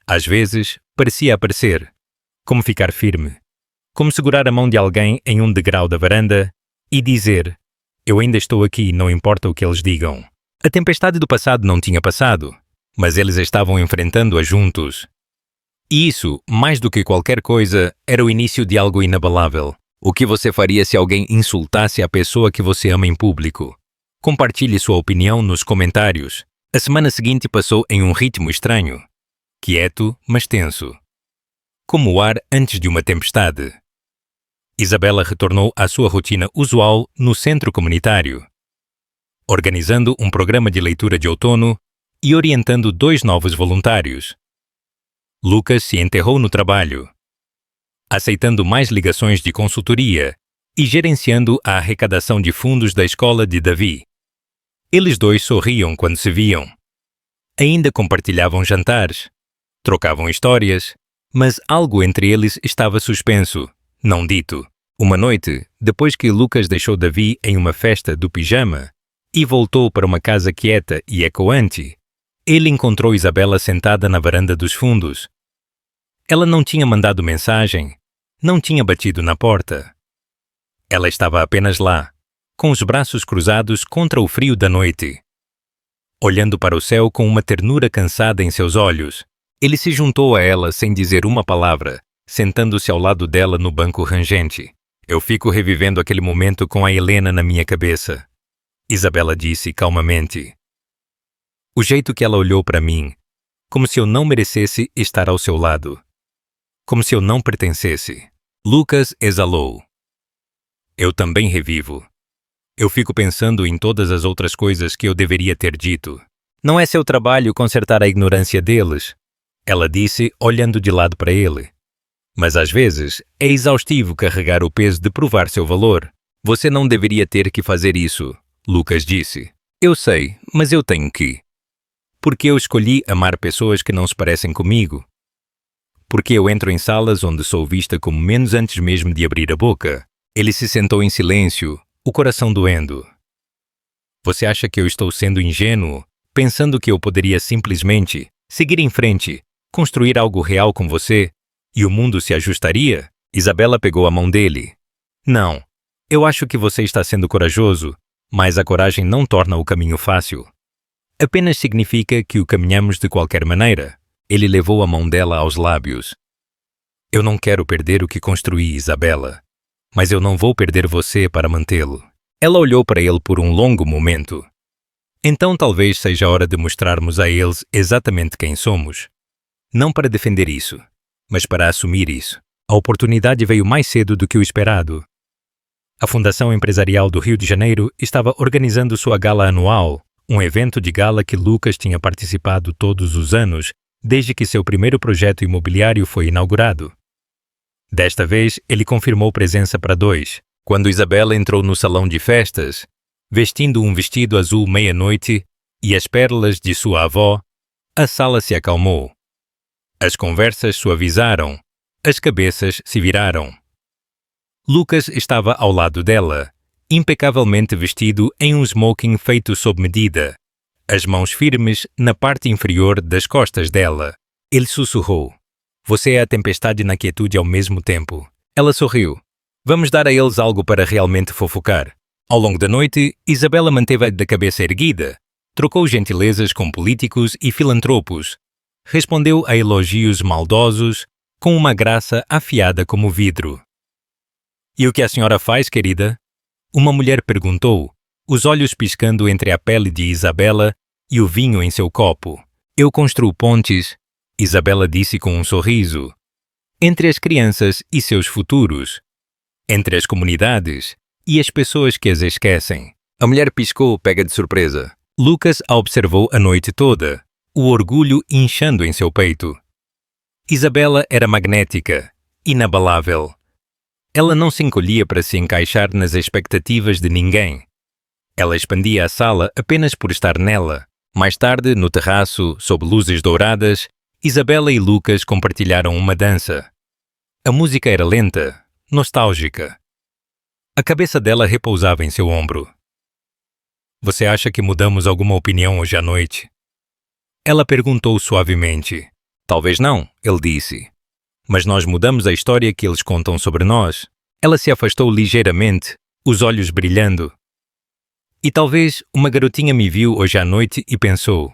Às vezes, parecia aparecer. Como ficar firme. Como segurar a mão de alguém em um degrau da varanda e dizer: eu ainda estou aqui, não importa o que eles digam. A tempestade do passado não tinha passado, mas eles estavam enfrentando-a juntos. E isso, mais do que qualquer coisa, era o início de algo inabalável. O que você faria se alguém insultasse a pessoa que você ama em público? Compartilhe sua opinião nos comentários. A semana seguinte passou em um ritmo estranho. Quieto, mas tenso. Como o ar antes de uma tempestade. Isabela retornou à sua rotina usual no centro comunitário, organizando um programa de leitura de outono e orientando 2 novos voluntários. Lucas se enterrou no trabalho, aceitando mais ligações de consultoria e gerenciando a arrecadação de fundos da escola de Davi. Eles 2 sorriam quando se viam. Ainda compartilhavam jantares, trocavam histórias, mas algo entre eles estava suspenso. Não dito. Uma noite, depois que Lucas deixou Davi em uma festa do pijama e voltou para uma casa quieta e ecoante, ele encontrou Isabela sentada na varanda dos fundos. Ela não tinha mandado mensagem, não tinha batido na porta. Ela estava apenas lá, com os braços cruzados contra o frio da noite. Olhando para o céu com uma ternura cansada em seus olhos, ele se juntou a ela sem dizer uma palavra, sentando-se ao lado dela no banco rangente. Eu fico revivendo aquele momento com a Helena na minha cabeça. Isabela disse calmamente. O jeito que ela olhou para mim, como se eu não merecesse estar ao seu lado. Como se eu não pertencesse. Lucas exalou. Eu também revivo. Eu fico pensando em todas as outras coisas que eu deveria ter dito. Não é seu trabalho consertar a ignorância deles, ela disse, olhando de lado para ele. Mas às vezes é exaustivo carregar o peso de provar seu valor. Você não deveria ter que fazer isso, Lucas disse. Eu sei, mas eu tenho que. Porque eu escolhi amar pessoas que não se parecem comigo. Porque eu entro em salas onde sou vista como menos antes mesmo de abrir a boca. Ele se sentou em silêncio, o coração doendo. Você acha que eu estou sendo ingênuo, pensando que eu poderia simplesmente seguir em frente, construir algo real com você? E o mundo se ajustaria? Isabela pegou a mão dele. Não, eu acho que você está sendo corajoso, mas a coragem não torna o caminho fácil. Apenas significa que o caminhamos de qualquer maneira. Ele levou a mão dela aos lábios. Eu não quero perder o que construí, Isabela, mas eu não vou perder você para mantê-lo. Ela olhou para ele por um longo momento. Então talvez seja a hora de mostrarmos a eles exatamente quem somos. Não para defender isso, mas para assumir isso. A oportunidade veio mais cedo do que o esperado. A Fundação Empresarial do Rio de Janeiro estava organizando sua gala anual, um evento de gala que Lucas tinha participado todos os anos, desde que seu primeiro projeto imobiliário foi inaugurado. Desta vez, ele confirmou presença para 2. Quando Isabela entrou no salão de festas, vestindo um vestido azul meia-noite e as pérolas de sua avó, a sala se acalmou. As conversas suavizaram, as cabeças se viraram. Lucas estava ao lado dela, impecavelmente vestido em um smoking feito sob medida, as mãos firmes na parte inferior das costas dela. Ele sussurrou. Você é a tempestade na quietude ao mesmo tempo. Ela sorriu. Vamos dar a eles algo para realmente fofocar. Ao longo da noite, Isabela manteve a cabeça erguida, trocou gentilezas com políticos e filantropos, respondeu a elogios maldosos com uma graça afiada como vidro. E o que a senhora faz, querida? Uma mulher perguntou, os olhos piscando entre a pele de Isabela e o vinho em seu copo. Eu construo pontes, Isabela disse com um sorriso, entre as crianças e seus futuros, entre as comunidades e as pessoas que as esquecem. A mulher piscou, pega de surpresa. Lucas a observou a noite toda, o orgulho inchando em seu peito. Isabela era magnética, inabalável. Ela não se encolhia para se encaixar nas expectativas de ninguém. Ela expandia a sala apenas por estar nela. Mais tarde, no terraço, sob luzes douradas, Isabela e Lucas compartilharam uma dança. A música era lenta, nostálgica. A cabeça dela repousava em seu ombro. Você acha que mudamos alguma opinião hoje à noite? Ela perguntou suavemente. Talvez não, ele disse. Mas nós mudamos a história que eles contam sobre nós. Ela se afastou ligeiramente, os olhos brilhando. E talvez uma garotinha me viu hoje à noite e pensou: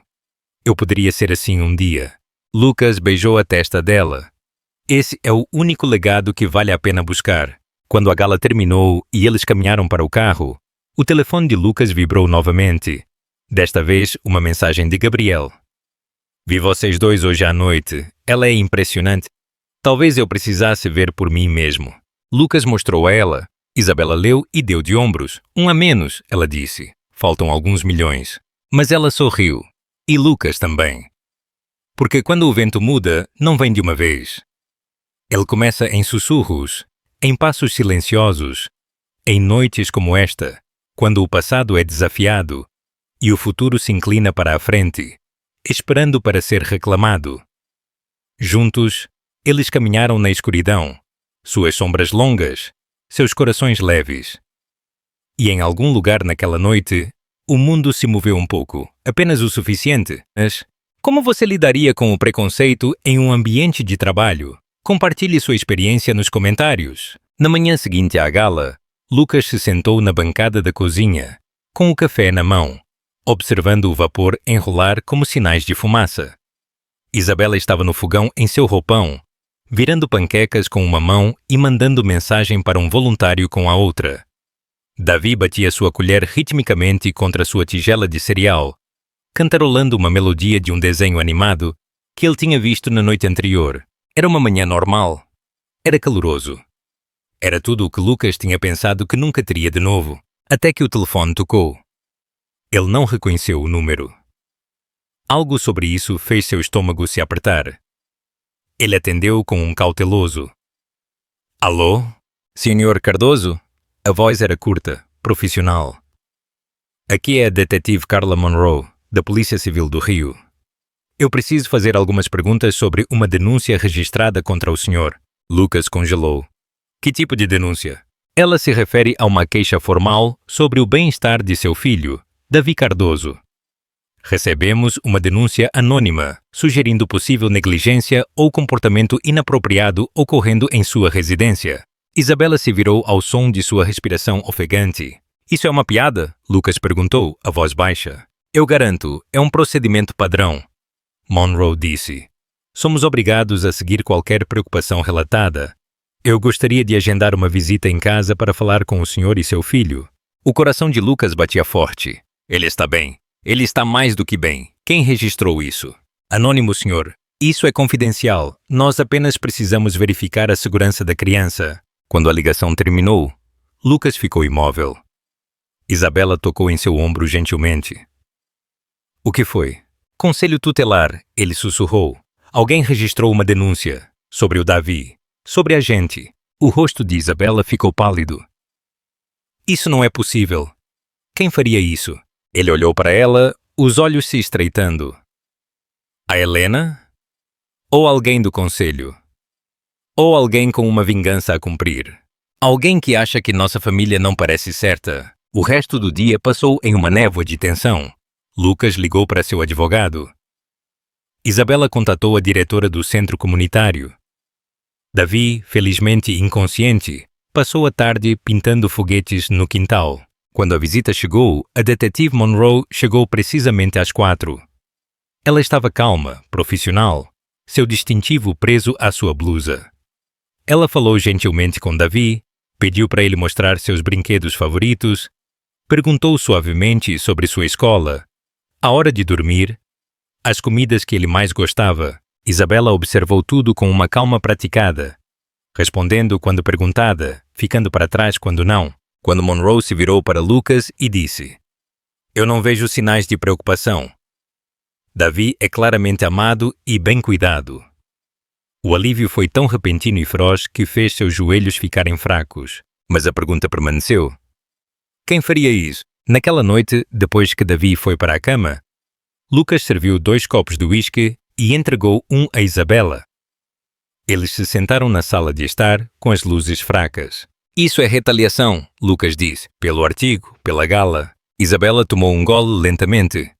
eu poderia ser assim um dia. Lucas beijou a testa dela. Esse é o único legado que vale a pena buscar. Quando a gala terminou e eles caminharam para o carro, o telefone de Lucas vibrou novamente. Desta vez, uma mensagem de Gabriel. Vi vocês dois hoje à noite. Ela é impressionante. Talvez eu precisasse ver por mim mesmo. Lucas mostrou a ela. Isabela leu e deu de ombros. Um a menos, ela disse. Faltam alguns milhões. Mas ela sorriu. E Lucas também. Porque quando o vento muda, não vem de uma vez. Ele começa em sussurros, em passos silenciosos, em noites como esta, quando o passado é desafiado e o futuro se inclina para a frente, esperando para ser reclamado. Juntos, eles caminharam na escuridão, suas sombras longas, seus corações leves. E em algum lugar naquela noite, o mundo se moveu um pouco, apenas o suficiente. Mas como você lidaria com o preconceito em um ambiente de trabalho? Compartilhe sua experiência nos comentários. Na manhã seguinte à gala, Lucas se sentou na bancada da cozinha, com o café na mão, observando o vapor enrolar como sinais de fumaça. Isabela estava no fogão em seu roupão, virando panquecas com uma mão e mandando mensagem para um voluntário com a outra. Davi batia sua colher ritmicamente contra sua tigela de cereal, cantarolando uma melodia de um desenho animado que ele tinha visto na noite anterior. Era uma manhã normal. Era caloroso. Era tudo o que Lucas tinha pensado que nunca teria de novo, até que o telefone tocou. Ele não reconheceu o número. Algo sobre isso fez seu estômago se apertar. Ele atendeu com um cauteloso. Alô? Senhor Cardoso? A voz era curta, profissional. Aqui é a detetive Carla Monroe, da Polícia Civil do Rio. Eu preciso fazer algumas perguntas sobre uma denúncia registrada contra o senhor. Lucas congelou. Que tipo de denúncia? Ela se refere a uma queixa formal sobre o bem-estar de seu filho, Davi Cardoso. Recebemos uma denúncia anônima, sugerindo possível negligência ou comportamento inapropriado ocorrendo em sua residência. Isabela se virou ao som de sua respiração ofegante. Isso é uma piada? Lucas perguntou, a voz baixa. Eu garanto, é um procedimento padrão. Monroe disse. Somos obrigados a seguir qualquer preocupação relatada. Eu gostaria de agendar uma visita em casa para falar com o senhor e seu filho. O coração de Lucas batia forte. Ele está bem. Ele está mais do que bem. Quem registrou isso? Anônimo, senhor. Isso é confidencial. Nós apenas precisamos verificar a segurança da criança. Quando a ligação terminou, Lucas ficou imóvel. Isabela tocou em seu ombro gentilmente. O que foi? Conselho tutelar, ele sussurrou. Alguém registrou uma denúncia sobre o Davi, sobre a gente. O rosto de Isabela ficou pálido. Isso não é possível. Quem faria isso? Ele olhou para ela, os olhos se estreitando. A Helena? Ou alguém do conselho? Ou alguém com uma vingança a cumprir? Alguém que acha que nossa família não parece certa. O resto do dia passou em uma névoa de tensão. Lucas ligou para seu advogado. Isabela contatou a diretora do centro comunitário. Davi, felizmente inconsciente, passou a tarde pintando foguetes no quintal. Quando a visita chegou, a detetive Monroe chegou precisamente às 4. Ela estava calma, profissional, seu distintivo preso à sua blusa. Ela falou gentilmente com Davi, pediu para ele mostrar seus brinquedos favoritos, perguntou suavemente sobre sua escola, a hora de dormir, as comidas que ele mais gostava. Isabela observou tudo com uma calma praticada, respondendo quando perguntada, ficando para trás quando não. Quando Monroe se virou para Lucas e disse: Eu não vejo sinais de preocupação. Davi é claramente amado e bem cuidado. O alívio foi tão repentino e feroz que fez seus joelhos ficarem fracos, mas a pergunta permaneceu. Quem faria isso? Naquela noite, depois que Davi foi para a cama, Lucas serviu 2 copos de uísque e entregou um a Isabela. Eles se sentaram na sala de estar com as luzes fracas. Isso é retaliação, Lucas disse, pelo artigo, pela gala. Isabela tomou um gole lentamente.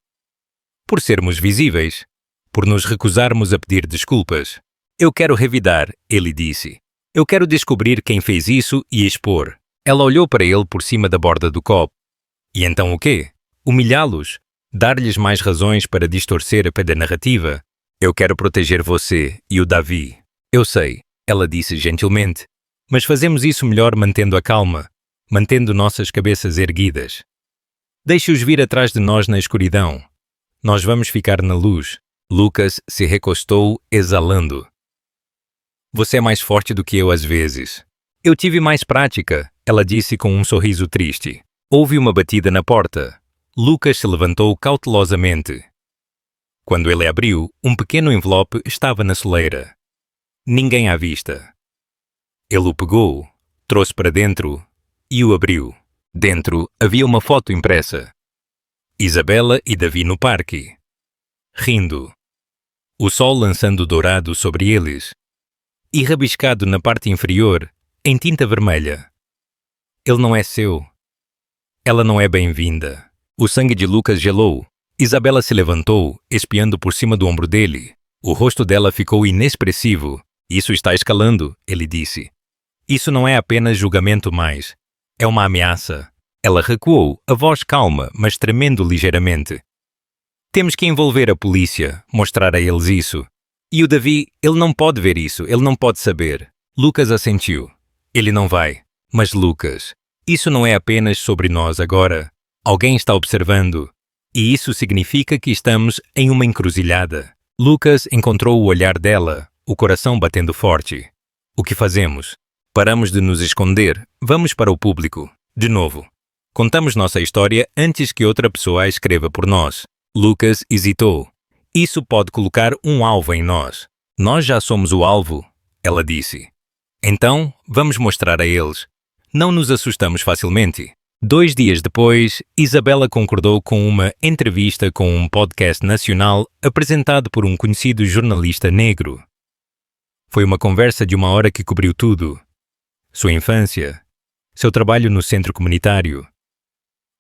Por sermos visíveis, por nos recusarmos a pedir desculpas. Eu quero revidar, ele disse. Eu quero descobrir quem fez isso e expor. Ela olhou para ele por cima da borda do copo. E então o quê? Humilhá-los? Dar-lhes mais razões para distorcer a narrativa? Eu quero proteger você e o Davi. Eu sei, ela disse gentilmente, mas fazemos isso melhor mantendo a calma, mantendo nossas cabeças erguidas. Deixe-os vir atrás de nós na escuridão. Nós vamos ficar na luz. Lucas se recostou, exalando. Você é mais forte do que eu às vezes. Eu tive mais prática, ela disse com um sorriso triste. Houve uma batida na porta. Lucas se levantou cautelosamente. Quando ele abriu, um pequeno envelope estava na soleira. Ninguém à vista. Ele o pegou, trouxe para dentro e o abriu. Dentro havia uma foto impressa. Isabela e Davi no parque. Rindo. O sol lançando dourado sobre eles. E rabiscado na parte inferior, em tinta vermelha. Ele não é seu. Ela não é bem-vinda. O sangue de Lucas gelou. Isabela se levantou, espiando por cima do ombro dele. O rosto dela ficou inexpressivo. Isso está escalando, ele disse. Isso não é apenas julgamento mais. É uma ameaça. Ela recuou, a voz calma, mas tremendo ligeiramente. Temos que envolver a polícia, mostrar a eles isso. E o Davi, ele não pode ver isso, ele não pode saber. Lucas assentiu. Ele não vai. Mas Lucas, isso não é apenas sobre nós agora. Alguém está observando. E isso significa que estamos em uma encruzilhada. Lucas encontrou o olhar dela, o coração batendo forte. O que fazemos? Paramos de nos esconder, vamos para o público. De novo. Contamos nossa história antes que outra pessoa a escreva por nós. Lucas hesitou. Isso pode colocar um alvo em nós. Nós já somos o alvo, ela disse. Então, vamos mostrar a eles. Não nos assustamos facilmente. 2 dias depois, Isabela concordou com uma entrevista com um podcast nacional apresentado por um conhecido jornalista negro. Foi uma conversa de 1 hora que cobriu tudo. Sua infância, seu trabalho no centro comunitário,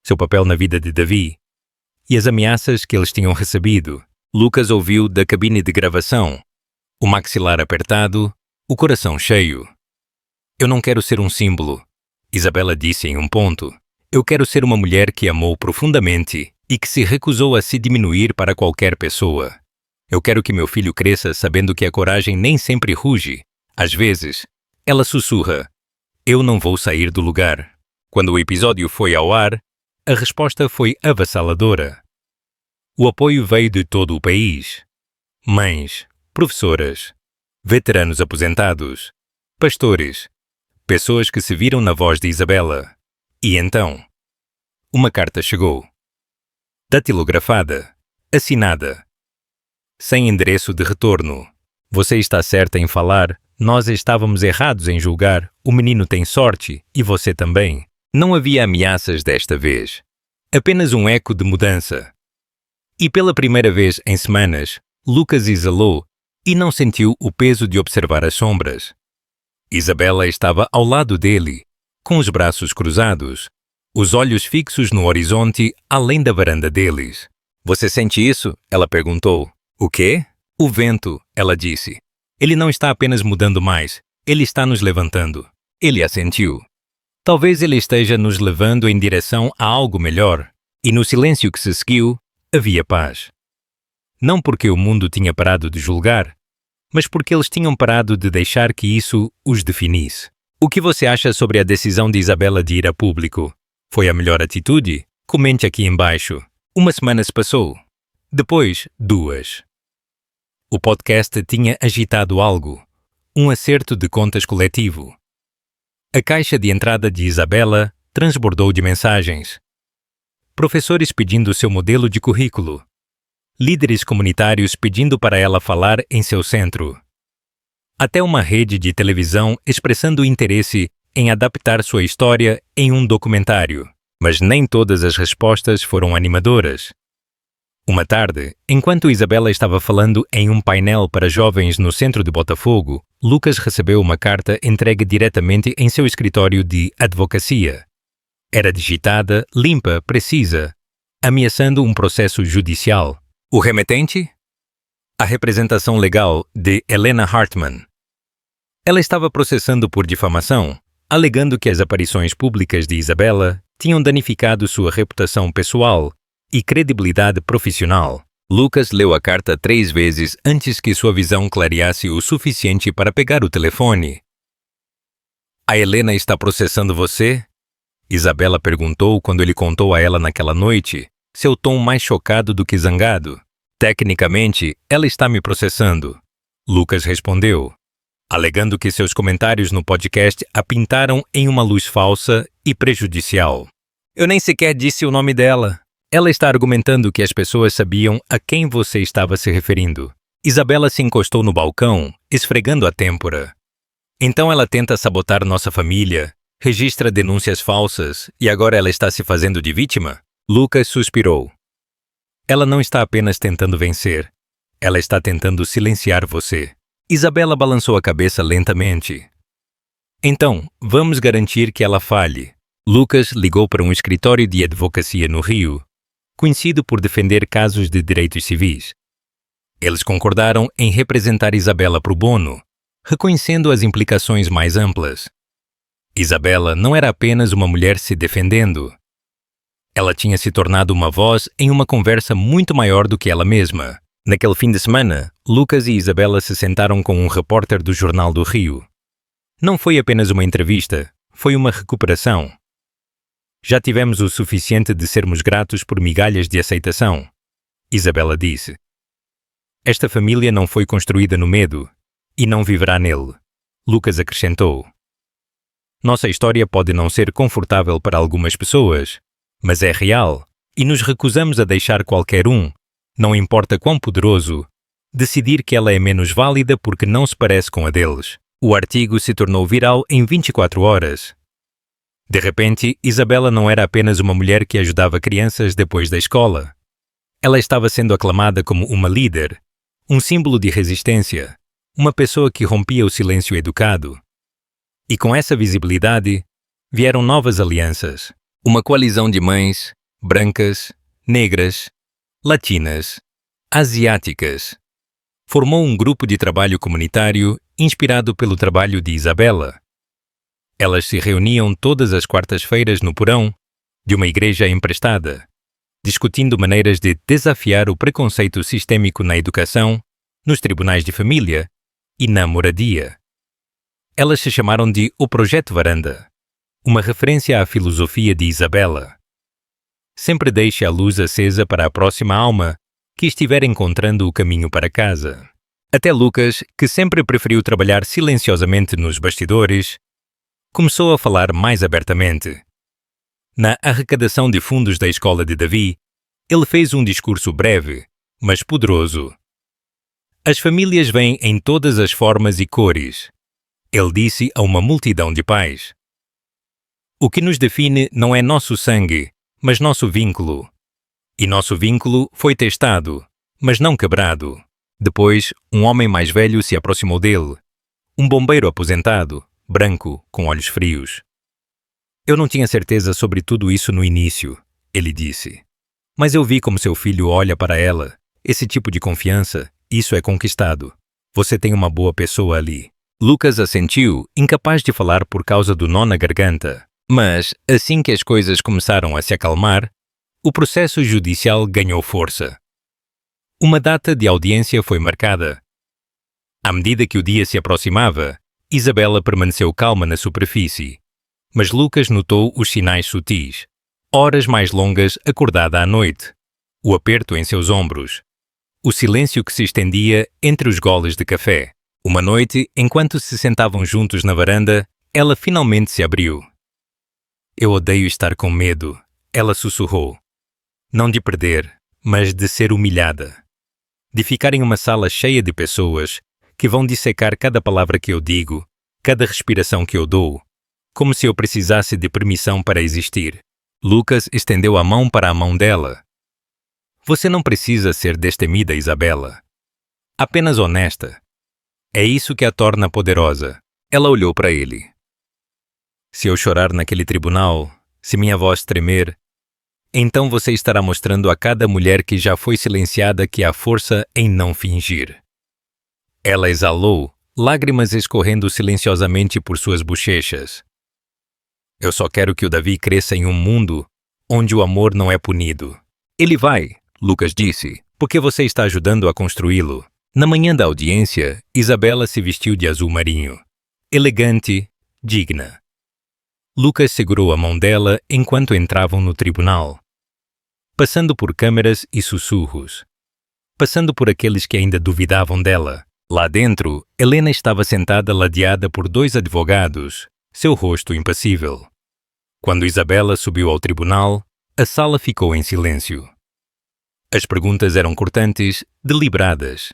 seu papel na vida de Davi e as ameaças que eles tinham recebido. Lucas ouviu da cabine de gravação, o maxilar apertado, o coração cheio. Eu não quero ser um símbolo, Isabela disse em um ponto. Eu quero ser uma mulher que amou profundamente e que se recusou a se diminuir para qualquer pessoa. Eu quero que meu filho cresça sabendo que a coragem nem sempre ruge. Às vezes, ela sussurra. Eu não vou sair do lugar. Quando o episódio foi ao ar, a resposta foi avassaladora. O apoio veio de todo o país. Mães, professoras, veteranos aposentados, pastores, pessoas que se viram na voz de Isabela. E então, uma carta chegou. Datilografada, assinada. Sem endereço de retorno. Você está certa em falar, nós estávamos errados em julgar, o menino tem sorte e você também. Não havia ameaças desta vez. Apenas um eco de mudança. E pela primeira vez em semanas, Lucas exalou e não sentiu o peso de observar as sombras. Isabela estava ao lado dele, com os braços cruzados, os olhos fixos no horizonte além da varanda deles. Você sente isso? Ela perguntou. O quê? O vento, ela disse. Ele não está apenas mudando mais, ele está nos levantando. Ele assentiu. Talvez ele esteja nos levando em direção a algo melhor. E no silêncio que se seguiu, havia paz. Não porque o mundo tinha parado de julgar, mas porque eles tinham parado de deixar que isso os definisse. O que você acha sobre a decisão de Isabela de ir a público? Foi a melhor atitude? Comente aqui embaixo. 1 semana se passou. Depois, 2. O podcast tinha agitado algo. Um acerto de contas coletivo. A caixa de entrada de Isabela transbordou de mensagens. Professores pedindo seu modelo de currículo. Líderes comunitários pedindo para ela falar em seu centro. Até uma rede de televisão expressando interesse em adaptar sua história em um documentário. mas nem todas as respostas foram animadoras. Uma tarde, enquanto Isabela estava falando em um painel para jovens no centro de Botafogo, Lucas recebeu uma carta entregue diretamente em seu escritório de advocacia. Era digitada, limpa, precisa, ameaçando um processo judicial. O remetente? A representação legal de Helena Hartman. Ela estava processando por difamação, alegando que as aparições públicas de Isabela tinham danificado sua reputação pessoal e credibilidade profissional. Lucas leu a carta 3 vezes antes que sua visão clareasse o suficiente para pegar o telefone. A Helena está processando você? Isabela perguntou quando ele contou a ela naquela noite, seu tom mais chocado do que zangado. Tecnicamente, ela está me processando. Lucas respondeu, alegando que seus comentários no podcast a pintaram em uma luz falsa e prejudicial. Eu nem sequer disse o nome dela. Ela está argumentando que as pessoas sabiam a quem você estava se referindo. Isabela se encostou no balcão, esfregando a têmpora. Então ela tenta sabotar nossa família, registra denúncias falsas e agora ela está se fazendo de vítima? Lucas suspirou. Ela não está apenas tentando vencer. Ela está tentando silenciar você. Isabela balançou a cabeça lentamente. Então, vamos garantir que ela falhe. Lucas ligou para um escritório de advocacia no Rio, conhecido por defender casos de direitos civis. Eles concordaram em representar Isabela pro bono, reconhecendo as implicações mais amplas. Isabela não era apenas uma mulher se defendendo. Ela tinha se tornado uma voz em uma conversa muito maior do que ela mesma. Naquele fim de semana, Lucas e Isabela se sentaram com um repórter do Jornal do Rio. Não foi apenas uma entrevista, foi uma recuperação. Já tivemos o suficiente de sermos gratos por migalhas de aceitação, Isabela disse. Esta família não foi construída no medo e não viverá nele, Lucas acrescentou. Nossa história pode não ser confortável para algumas pessoas, mas é real e nos recusamos a deixar qualquer um, não importa quão poderoso, decidir que ela é menos válida porque não se parece com a deles. O artigo se tornou viral em 24 horas. De repente, Isabela não era apenas uma mulher que ajudava crianças depois da escola. Ela estava sendo aclamada como uma líder, um símbolo de resistência, uma pessoa que rompia o silêncio educado. E com essa visibilidade, vieram novas alianças. Uma coalizão de mães, brancas, negras, latinas, asiáticas. Formou um grupo de trabalho comunitário inspirado pelo trabalho de Isabela. Elas se reuniam todas as quartas-feiras no porão de uma igreja emprestada, discutindo maneiras de desafiar o preconceito sistêmico na educação, nos tribunais de família e na moradia. Elas se chamaram de O Projeto Varanda, uma referência à filosofia de Isabela. Sempre deixe a luz acesa para a próxima alma que estiver encontrando o caminho para casa. Até Lucas, que sempre preferiu trabalhar silenciosamente nos bastidores, começou a falar mais abertamente. Na arrecadação de fundos da escola de Davi, ele fez um discurso breve, mas poderoso. As famílias vêm em todas as formas e cores, ele disse a uma multidão de pais. O que nos define não é nosso sangue, mas nosso vínculo. E nosso vínculo foi testado, mas não quebrado. Depois, um homem mais velho se aproximou dele, um bombeiro aposentado, branco, com olhos frios. Eu não tinha certeza sobre tudo isso no início, ele disse. Mas eu vi como seu filho olha para ela. Esse tipo de confiança, isso é conquistado. Você tem uma boa pessoa ali. Lucas assentiu, incapaz de falar por causa do nó na garganta. Mas, assim que as coisas começaram a se acalmar, o processo judicial ganhou força. Uma data de audiência foi marcada. À medida que o dia se aproximava, Isabela permaneceu calma na superfície, mas Lucas notou os sinais sutis. Horas mais longas acordada à noite, o aperto em seus ombros, o silêncio que se estendia entre os goles de café. Uma noite, enquanto se sentavam juntos na varanda, ela finalmente se abriu. Eu odeio estar com medo, ela sussurrou. Não de perder, mas de ser humilhada. De ficar em uma sala cheia de pessoas que vão dissecar cada palavra que eu digo, cada respiração que eu dou, como se eu precisasse de permissão para existir. Lucas estendeu a mão para a mão dela. Você não precisa ser destemida, Isabela. Apenas honesta. É isso que a torna poderosa. Ela olhou para ele. Se eu chorar naquele tribunal, se minha voz tremer, então você estará mostrando a cada mulher que já foi silenciada que há força em não fingir. Ela exalou, lágrimas escorrendo silenciosamente por suas bochechas. Eu só quero que o Davi cresça em um mundo onde o amor não é punido. Ele vai, Lucas disse, porque você está ajudando a construí-lo. Na manhã da audiência, Isabela se vestiu de azul marinho. Elegante, digna. Lucas segurou a mão dela enquanto entravam no tribunal. Passando por câmeras e sussurros. Passando por aqueles que ainda duvidavam dela. Lá dentro, Helena estava sentada ladeada por 2 advogados, seu rosto impassível. Quando Isabela subiu ao tribunal, a sala ficou em silêncio. As perguntas eram cortantes, deliberadas,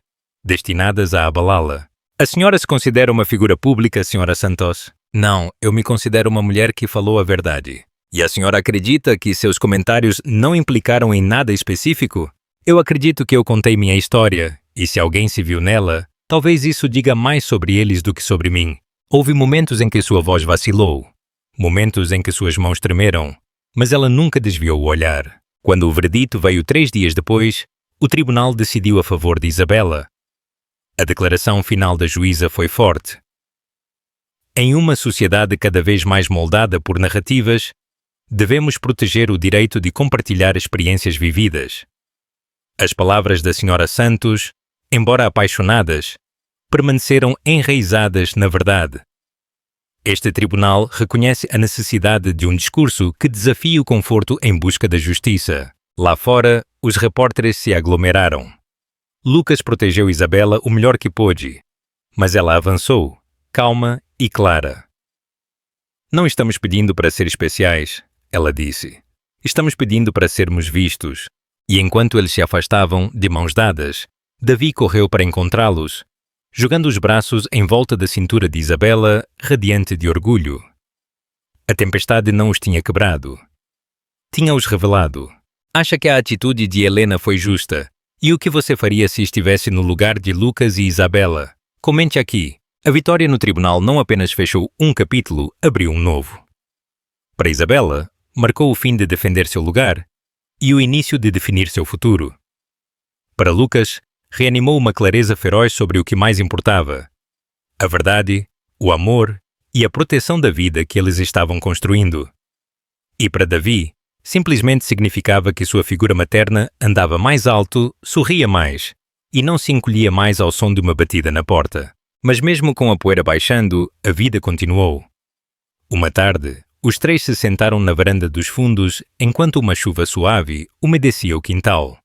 destinadas a abalá-la. A senhora se considera uma figura pública, senhora Santos? Não, eu me considero uma mulher que falou a verdade. E a senhora acredita que seus comentários não implicaram em nada específico? Eu acredito que eu contei minha história, e se alguém se viu nela, talvez isso diga mais sobre eles do que sobre mim. Houve momentos em que sua voz vacilou, momentos em que suas mãos tremeram, mas ela nunca desviou o olhar. Quando o veredito veio 3 dias depois, o tribunal decidiu a favor de Isabela. A declaração final da juíza foi forte. Em uma sociedade cada vez mais moldada por narrativas, devemos proteger o direito de compartilhar experiências vividas. As palavras da senhora Santos, embora apaixonadas, permaneceram enraizadas na verdade. Este tribunal reconhece a necessidade de um discurso que desafie o conforto em busca da justiça. Lá fora, os repórteres se aglomeraram. Lucas protegeu Isabela o melhor que pôde, mas ela avançou, calma e clara. Não estamos pedindo para ser especiais, ela disse. Estamos pedindo para sermos vistos. E enquanto eles se afastavam, de mãos dadas, Davi correu para encontrá-los, jogando os braços em volta da cintura de Isabela, radiante de orgulho. A tempestade não os tinha quebrado. Tinha-os revelado. Acha que a atitude de Helena foi justa? E o que você faria se estivesse no lugar de Lucas e Isabela? Comente aqui. A vitória no tribunal não apenas fechou um capítulo, abriu um novo. Para Isabela, marcou o fim de defender seu lugar e o início de definir seu futuro. Para Lucas, reanimou uma clareza feroz sobre o que mais importava: a verdade, o amor e a proteção da vida que eles estavam construindo. E para Davi, simplesmente significava que sua figura materna andava mais alto, sorria mais e não se encolhia mais ao som de uma batida na porta. Mas mesmo com a poeira baixando, a vida continuou. Uma tarde, os 3 se sentaram na varanda dos fundos enquanto uma chuva suave umedecia o quintal.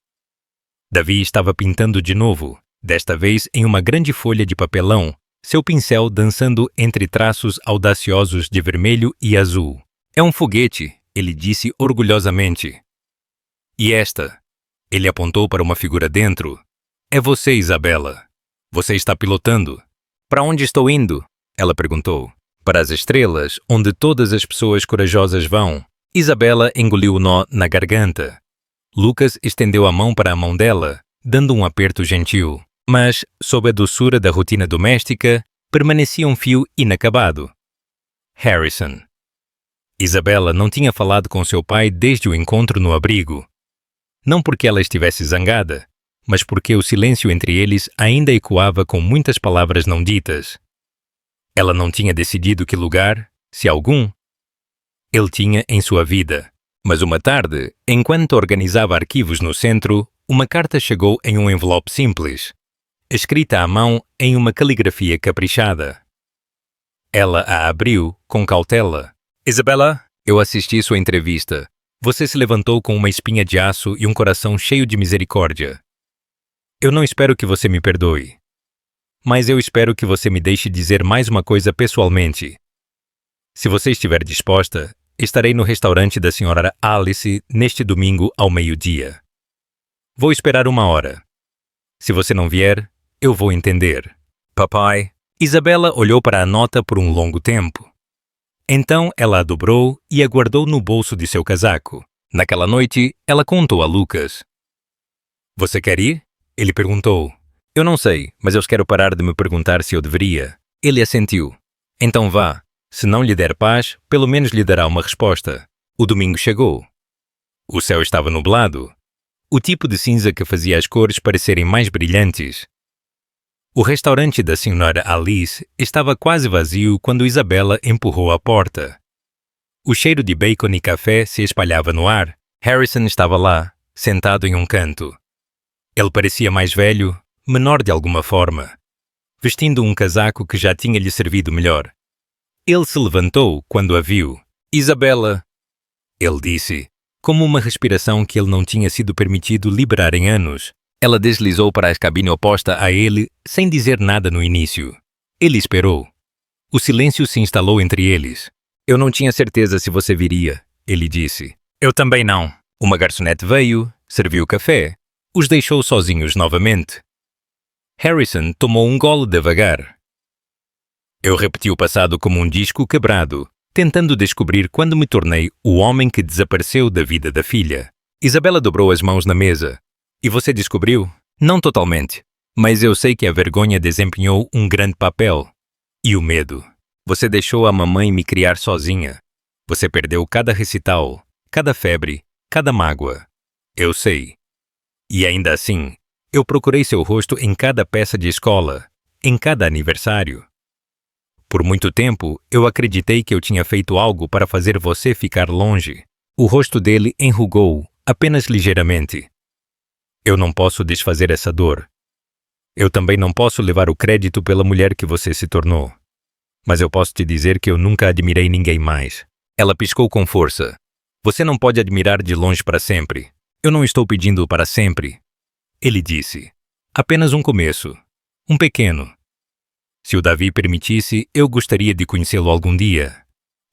Davi estava pintando de novo, desta vez em uma grande folha de papelão, seu pincel dançando entre traços audaciosos de vermelho e azul. É um foguete, ele disse orgulhosamente. E esta? Ele apontou para uma figura dentro. É você, Isabela. Você está pilotando. Para onde estou indo? Ela perguntou. Para as estrelas, onde todas as pessoas corajosas vão. Isabela engoliu o nó na garganta. Lucas estendeu a mão para a mão dela, dando um aperto gentil. Mas, sob a doçura da rotina doméstica, permanecia um fio inacabado. Harrison. Isabela não tinha falado com seu pai desde o encontro no abrigo. Não porque ela estivesse zangada, mas porque o silêncio entre eles ainda ecoava com muitas palavras não ditas. Ela não tinha decidido que lugar, se algum, ele tinha em sua vida. Mas uma tarde, enquanto organizava arquivos no centro, uma carta chegou em um envelope simples, escrita à mão em uma caligrafia caprichada. Ela a abriu com cautela. Isabela, eu assisti sua entrevista. Você se levantou com uma espinha de aço e um coração cheio de misericórdia. Eu não espero que você me perdoe. Mas eu espero que você me deixe dizer mais uma coisa pessoalmente. Se você estiver disposta, estarei no restaurante da senhora Alice neste domingo ao meio-dia. Vou esperar 1 hora. Se você não vier, eu vou entender. Papai. Isabela olhou para a nota por um longo tempo. Então ela a dobrou e a guardou no bolso de seu casaco. Naquela noite, ela contou a Lucas. Você quer ir? Ele perguntou. Eu não sei, mas eu quero parar de me perguntar se eu deveria. Ele assentiu. Então vá. Se não lhe der paz, pelo menos lhe dará uma resposta. O domingo chegou. O céu estava nublado. O tipo de cinza que fazia as cores parecerem mais brilhantes. O restaurante da senhora Alice estava quase vazio quando Isabela empurrou a porta. O cheiro de bacon e café se espalhava no ar. Harrison estava lá, sentado em um canto. Ele parecia mais velho, menor de alguma forma, vestindo um casaco que já tinha lhe servido melhor. Ele se levantou quando a viu. Isabela, ele disse, como uma respiração que ele não tinha sido permitido liberar em anos. Ela deslizou para a cabine oposta a ele, sem dizer nada no início. Ele esperou. O silêncio se instalou entre eles. Eu não tinha certeza se você viria, ele disse. Eu também não. Uma garçonete veio, serviu café, os deixou sozinhos novamente. Harrison tomou um gole devagar. Eu repeti o passado como um disco quebrado, tentando descobrir quando me tornei o homem que desapareceu da vida da filha. Isabela dobrou as mãos na mesa. E você descobriu? Não totalmente. Mas eu sei que a vergonha desempenhou um grande papel. E o medo. Você deixou a mamãe me criar sozinha. Você perdeu cada recital, cada febre, cada mágoa. Eu sei. E ainda assim, eu procurei seu rosto em cada peça de escola, em cada aniversário. Por muito tempo, eu acreditei que eu tinha feito algo para fazer você ficar longe. O rosto dele enrugou, apenas ligeiramente. Eu não posso desfazer essa dor. Eu também não posso levar o crédito pela mulher que você se tornou. Mas eu posso te dizer que eu nunca admirei ninguém mais. Ela piscou com força. Você não pode admirar de longe para sempre. Eu não estou pedindo para sempre. Ele disse. Apenas um começo. Um pequeno. Se o Davi permitisse, eu gostaria de conhecê-lo algum dia.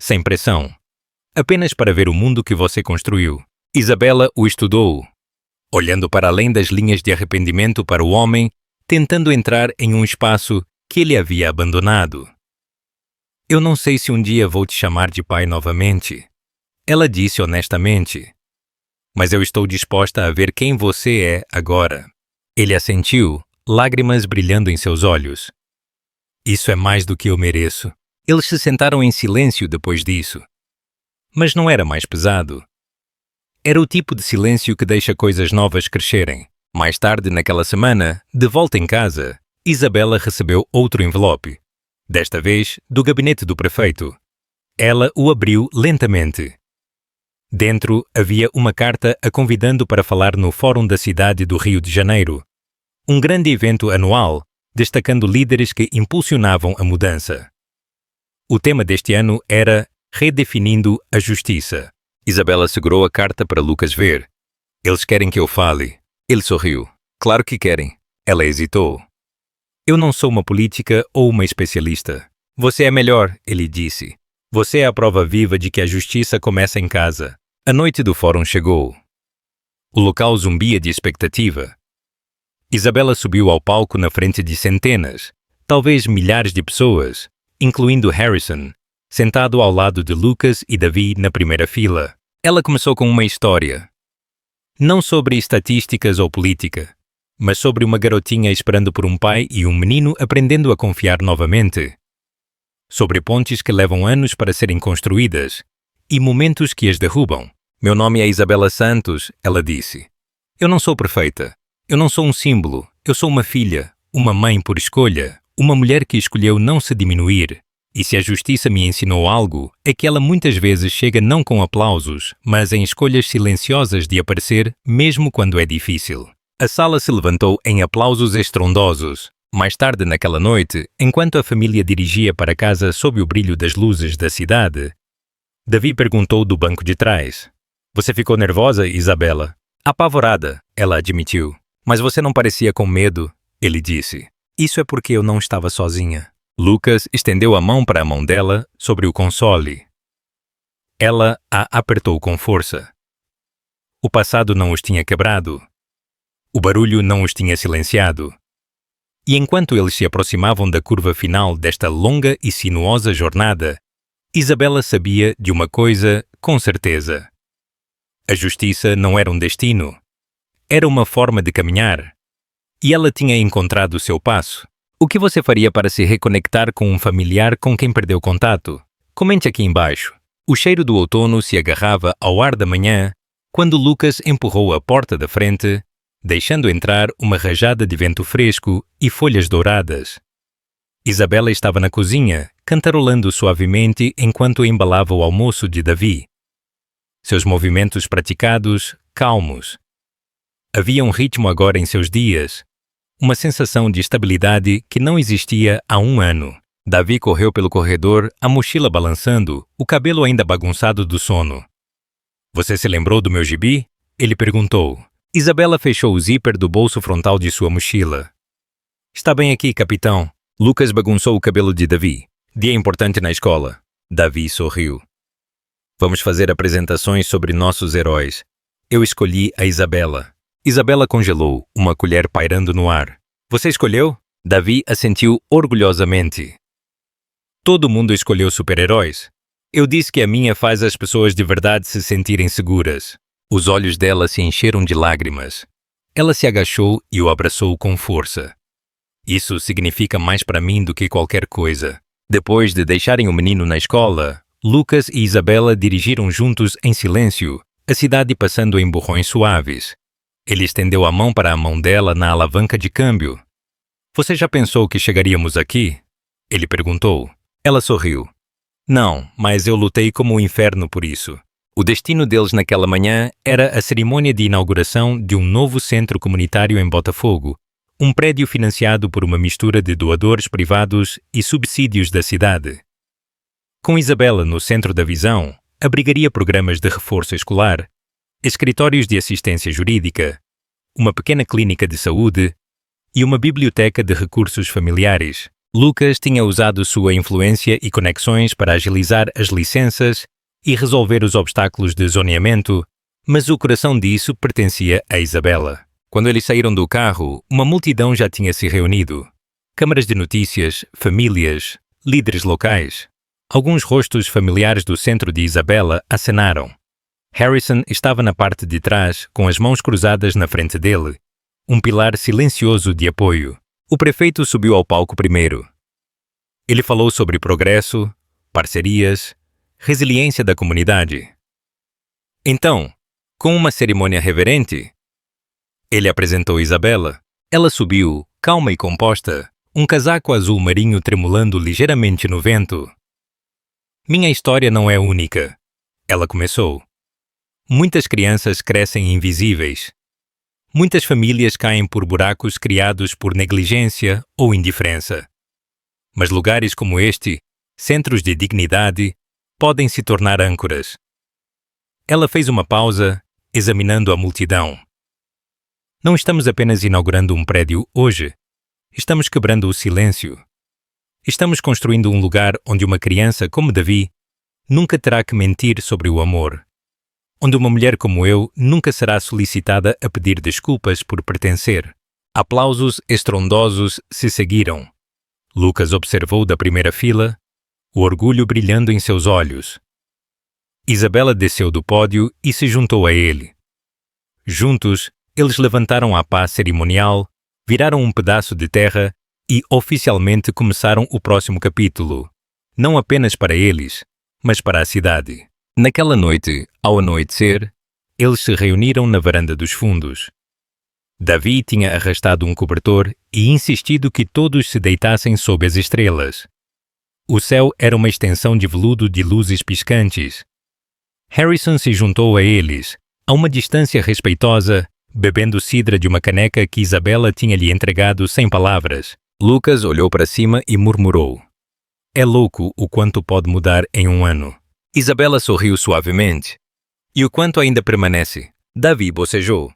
Sem pressão. Apenas para ver o mundo que você construiu. Isabela o estudou, olhando para além das linhas de arrependimento para o homem, tentando entrar em um espaço que ele havia abandonado. Eu não sei se um dia vou te chamar de pai novamente, ela disse honestamente. Mas eu estou disposta a ver quem você é agora. Ele assentiu, lágrimas brilhando em seus olhos. Isso é mais do que eu mereço. Eles se sentaram em silêncio depois disso. Mas não era mais pesado. Era o tipo de silêncio que deixa coisas novas crescerem. Mais tarde naquela semana, de volta em casa, Isabela recebeu outro envelope. Desta vez, do gabinete do prefeito. Ela o abriu lentamente. Dentro havia uma carta a convidando para falar no Fórum da Cidade do Rio de Janeiro. Um grande evento anual, destacando líderes que impulsionavam a mudança. O tema deste ano era Redefinindo a Justiça. Isabela segurou a carta para Lucas ver. Eles querem que eu fale. Ele sorriu. Claro que querem. Ela hesitou. Eu não sou uma política ou uma especialista. Você é melhor, ele disse. Você é a prova viva de que a justiça começa em casa. A noite do fórum chegou. O local zumbia de expectativa. Isabela subiu ao palco na frente de centenas, talvez milhares de pessoas, incluindo Harrison, sentado ao lado de Lucas e Davi na primeira fila. Ela começou com uma história. Não sobre estatísticas ou política, mas sobre uma garotinha esperando por um pai e um menino aprendendo a confiar novamente. Sobre pontes que levam anos para serem construídas e momentos que as derrubam. Meu nome é Isabela Santos, ela disse. Eu não sou perfeita. Eu não sou um símbolo. Eu sou uma filha, uma mãe por escolha, uma mulher que escolheu não se diminuir. E se a justiça me ensinou algo, é que ela muitas vezes chega não com aplausos, mas em escolhas silenciosas de aparecer, mesmo quando é difícil. A sala se levantou em aplausos estrondosos. Mais tarde naquela noite, enquanto a família dirigia para casa sob o brilho das luzes da cidade, Davi perguntou do banco de trás. Você ficou nervosa, Isabela? Apavorada, ela admitiu. Mas você não parecia com medo, ele disse. Isso é porque eu não estava sozinha. Lucas estendeu a mão para a mão dela sobre o console. Ela a apertou com força. O passado não os tinha quebrado. O barulho não os tinha silenciado. E enquanto eles se aproximavam da curva final desta longa e sinuosa jornada, Isabela sabia de uma coisa com certeza. A justiça não era um destino. Era uma forma de caminhar. E ela tinha encontrado o seu passo. O que você faria para se reconectar com um familiar com quem perdeu contato? Comente aqui embaixo. O cheiro do outono se agarrava ao ar da manhã quando Lucas empurrou a porta da frente, deixando entrar uma rajada de vento fresco e folhas douradas. Isabela estava na cozinha, cantarolando suavemente enquanto embalava o almoço de Davi. Seus movimentos praticados, calmos. Havia um ritmo agora em seus dias, uma sensação de estabilidade que não existia há um ano. Davi correu pelo corredor, a mochila balançando, o cabelo ainda bagunçado do sono. Você se lembrou do meu gibi? Ele perguntou. Isabela fechou o zíper do bolso frontal de sua mochila. Está bem aqui, capitão. Lucas bagunçou o cabelo de Davi. Dia importante na escola. Davi sorriu. Vamos fazer apresentações sobre nossos heróis. Eu escolhi a Isabela. Isabela congelou, uma colher pairando no ar. Você escolheu? Davi assentiu orgulhosamente. Todo mundo escolheu super-heróis. Eu disse que a minha faz as pessoas de verdade se sentirem seguras. Os olhos dela se encheram de lágrimas. Ela se agachou e o abraçou com força. Isso significa mais para mim do que qualquer coisa. Depois de deixarem o menino na escola, Lucas e Isabela dirigiram juntos em silêncio, a cidade passando em borrões suaves. Ele estendeu a mão para a mão dela na alavanca de câmbio. Você já pensou que chegaríamos aqui? Ele perguntou. Ela sorriu. Não, mas eu lutei como o inferno por isso. O destino deles naquela manhã era a cerimônia de inauguração de um novo centro comunitário em Botafogo, um prédio financiado por uma mistura de doadores privados e subsídios da cidade. Com Isabela no centro da visão, abrigaria programas de reforço escolar, escritórios de assistência jurídica, uma pequena clínica de saúde e uma biblioteca de recursos familiares. Lucas tinha usado sua influência e conexões para agilizar as licenças e resolver os obstáculos de zoneamento, mas o coração disso pertencia a Isabela. Quando eles saíram do carro, uma multidão já tinha se reunido. Câmaras de notícias, famílias, líderes locais. Alguns rostos familiares do centro de Isabela acenaram. Harrison estava na parte de trás, com as mãos cruzadas na frente dele, um pilar silencioso de apoio. O prefeito subiu ao palco primeiro. Ele falou sobre progresso, parcerias, resiliência da comunidade. Então, com uma cerimônia reverente, ele apresentou Isabela. Ela subiu, calma e composta, um casaco azul marinho tremulando ligeiramente no vento. Minha história não é única. Ela começou. Muitas crianças crescem invisíveis. Muitas famílias caem por buracos criados por negligência ou indiferença. Mas lugares como este, centros de dignidade, podem se tornar âncoras. Ela fez uma pausa, examinando a multidão. Não estamos apenas inaugurando um prédio hoje. Estamos quebrando o silêncio. Estamos construindo um lugar onde uma criança como Davi nunca terá que mentir sobre o amor. Onde uma mulher como eu nunca será solicitada a pedir desculpas por pertencer. Aplausos estrondosos se seguiram. Lucas observou da primeira fila, o orgulho brilhando em seus olhos. Isabela desceu do pódio e se juntou a ele. Juntos, eles levantaram a pá cerimonial, viraram um pedaço de terra e oficialmente começaram o próximo capítulo, não apenas para eles, mas para a cidade. Naquela noite, ao anoitecer, eles se reuniram na varanda dos fundos. Davi tinha arrastado um cobertor e insistido que todos se deitassem sob as estrelas. O céu era uma extensão de veludo de luzes piscantes. Harrison se juntou a eles, a uma distância respeitosa, bebendo cidra de uma caneca que Isabela tinha lhe entregado sem palavras. Lucas olhou para cima e murmurou. É louco o quanto pode mudar em um ano. Isabela sorriu suavemente. E o quanto ainda permanece? Davi bocejou.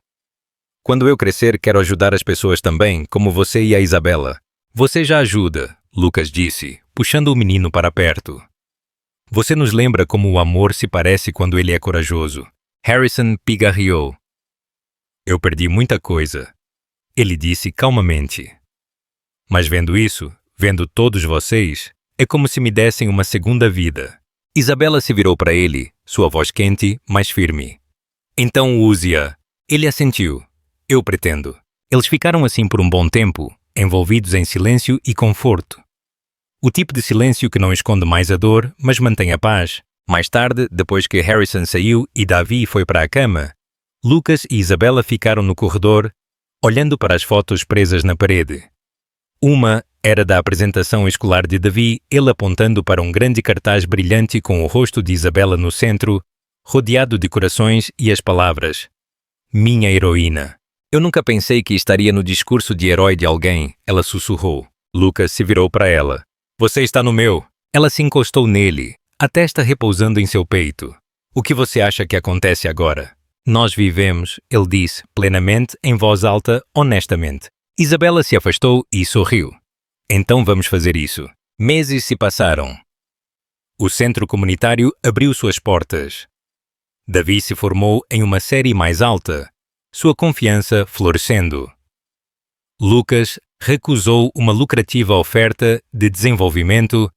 Quando eu crescer, quero ajudar as pessoas também, como você e a Isabela. Você já ajuda, Lucas disse, puxando o menino para perto. Você nos lembra como o amor se parece quando ele é corajoso. Harrison pigarreou. Eu perdi muita coisa, ele disse calmamente. Mas vendo isso, vendo todos vocês, é como se me dessem uma segunda vida. Isabela se virou para ele, sua voz quente, mas firme. Então use-a. Ele assentiu. Eu pretendo. Eles ficaram assim por um bom tempo, envolvidos em silêncio e conforto. O tipo de silêncio que não esconde mais a dor, mas mantém a paz. Mais tarde, depois que Harrison saiu e Davi foi para a cama, Lucas e Isabela ficaram no corredor, olhando para as fotos presas na parede. Uma era da apresentação escolar de Davi, ele apontando para um grande cartaz brilhante com o rosto de Isabela no centro, rodeado de corações e as palavras: Minha heroína. Eu nunca pensei que estaria no discurso de herói de alguém, ela sussurrou. Lucas se virou para ela. Você está no meu. Ela se encostou nele, a testa repousando em seu peito. O que você acha que acontece agora? Nós vivemos, ele disse, plenamente, em voz alta, honestamente. Isabela se afastou e sorriu. Então vamos fazer isso. Meses se passaram. O centro comunitário abriu suas portas. Davi se formou em uma série mais alta, sua confiança florescendo. Lucas recusou uma lucrativa oferta de desenvolvimento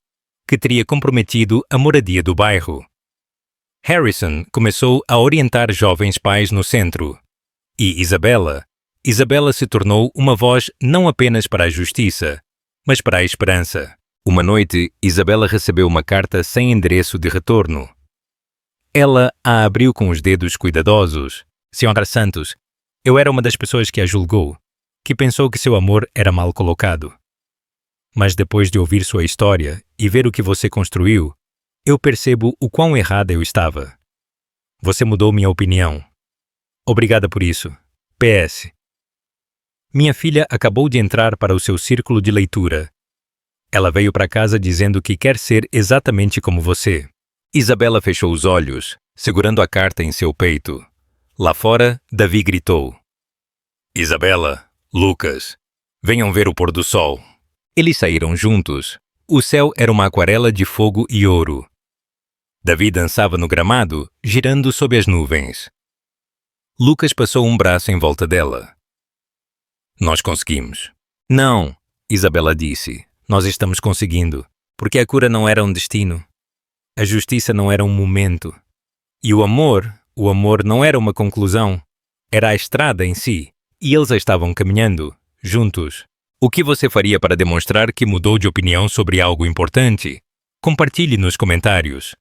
que teria comprometido a moradia do bairro. Harrison começou a orientar jovens pais no centro. E Isabela se tornou uma voz não apenas para a justiça, mas para a esperança. Uma noite, Isabela recebeu uma carta sem endereço de retorno. Ela a abriu com os dedos cuidadosos. Senhora Santos, eu era uma das pessoas que a julgou, que pensou que seu amor era mal colocado. Mas depois de ouvir sua história e ver o que você construiu, eu percebo o quão errada eu estava. Você mudou minha opinião. Obrigada por isso. PS. Minha filha acabou de entrar para o seu círculo de leitura. Ela veio para casa dizendo que quer ser exatamente como você. Isabela fechou os olhos, segurando a carta em seu peito. Lá fora, Davi gritou. Isabela, Lucas, venham ver o pôr do sol. Eles saíram juntos. O céu era uma aquarela de fogo e ouro. Davi dançava no gramado, girando sob as nuvens. Lucas passou um braço em volta dela. Nós conseguimos. Não, Isabela disse. Nós estamos conseguindo, porque a cura não era um destino. A justiça não era um momento. E o amor não era uma conclusão. Era a estrada em si. E eles a estavam caminhando, juntos. O que você faria para demonstrar que mudou de opinião sobre algo importante? Compartilhe nos comentários.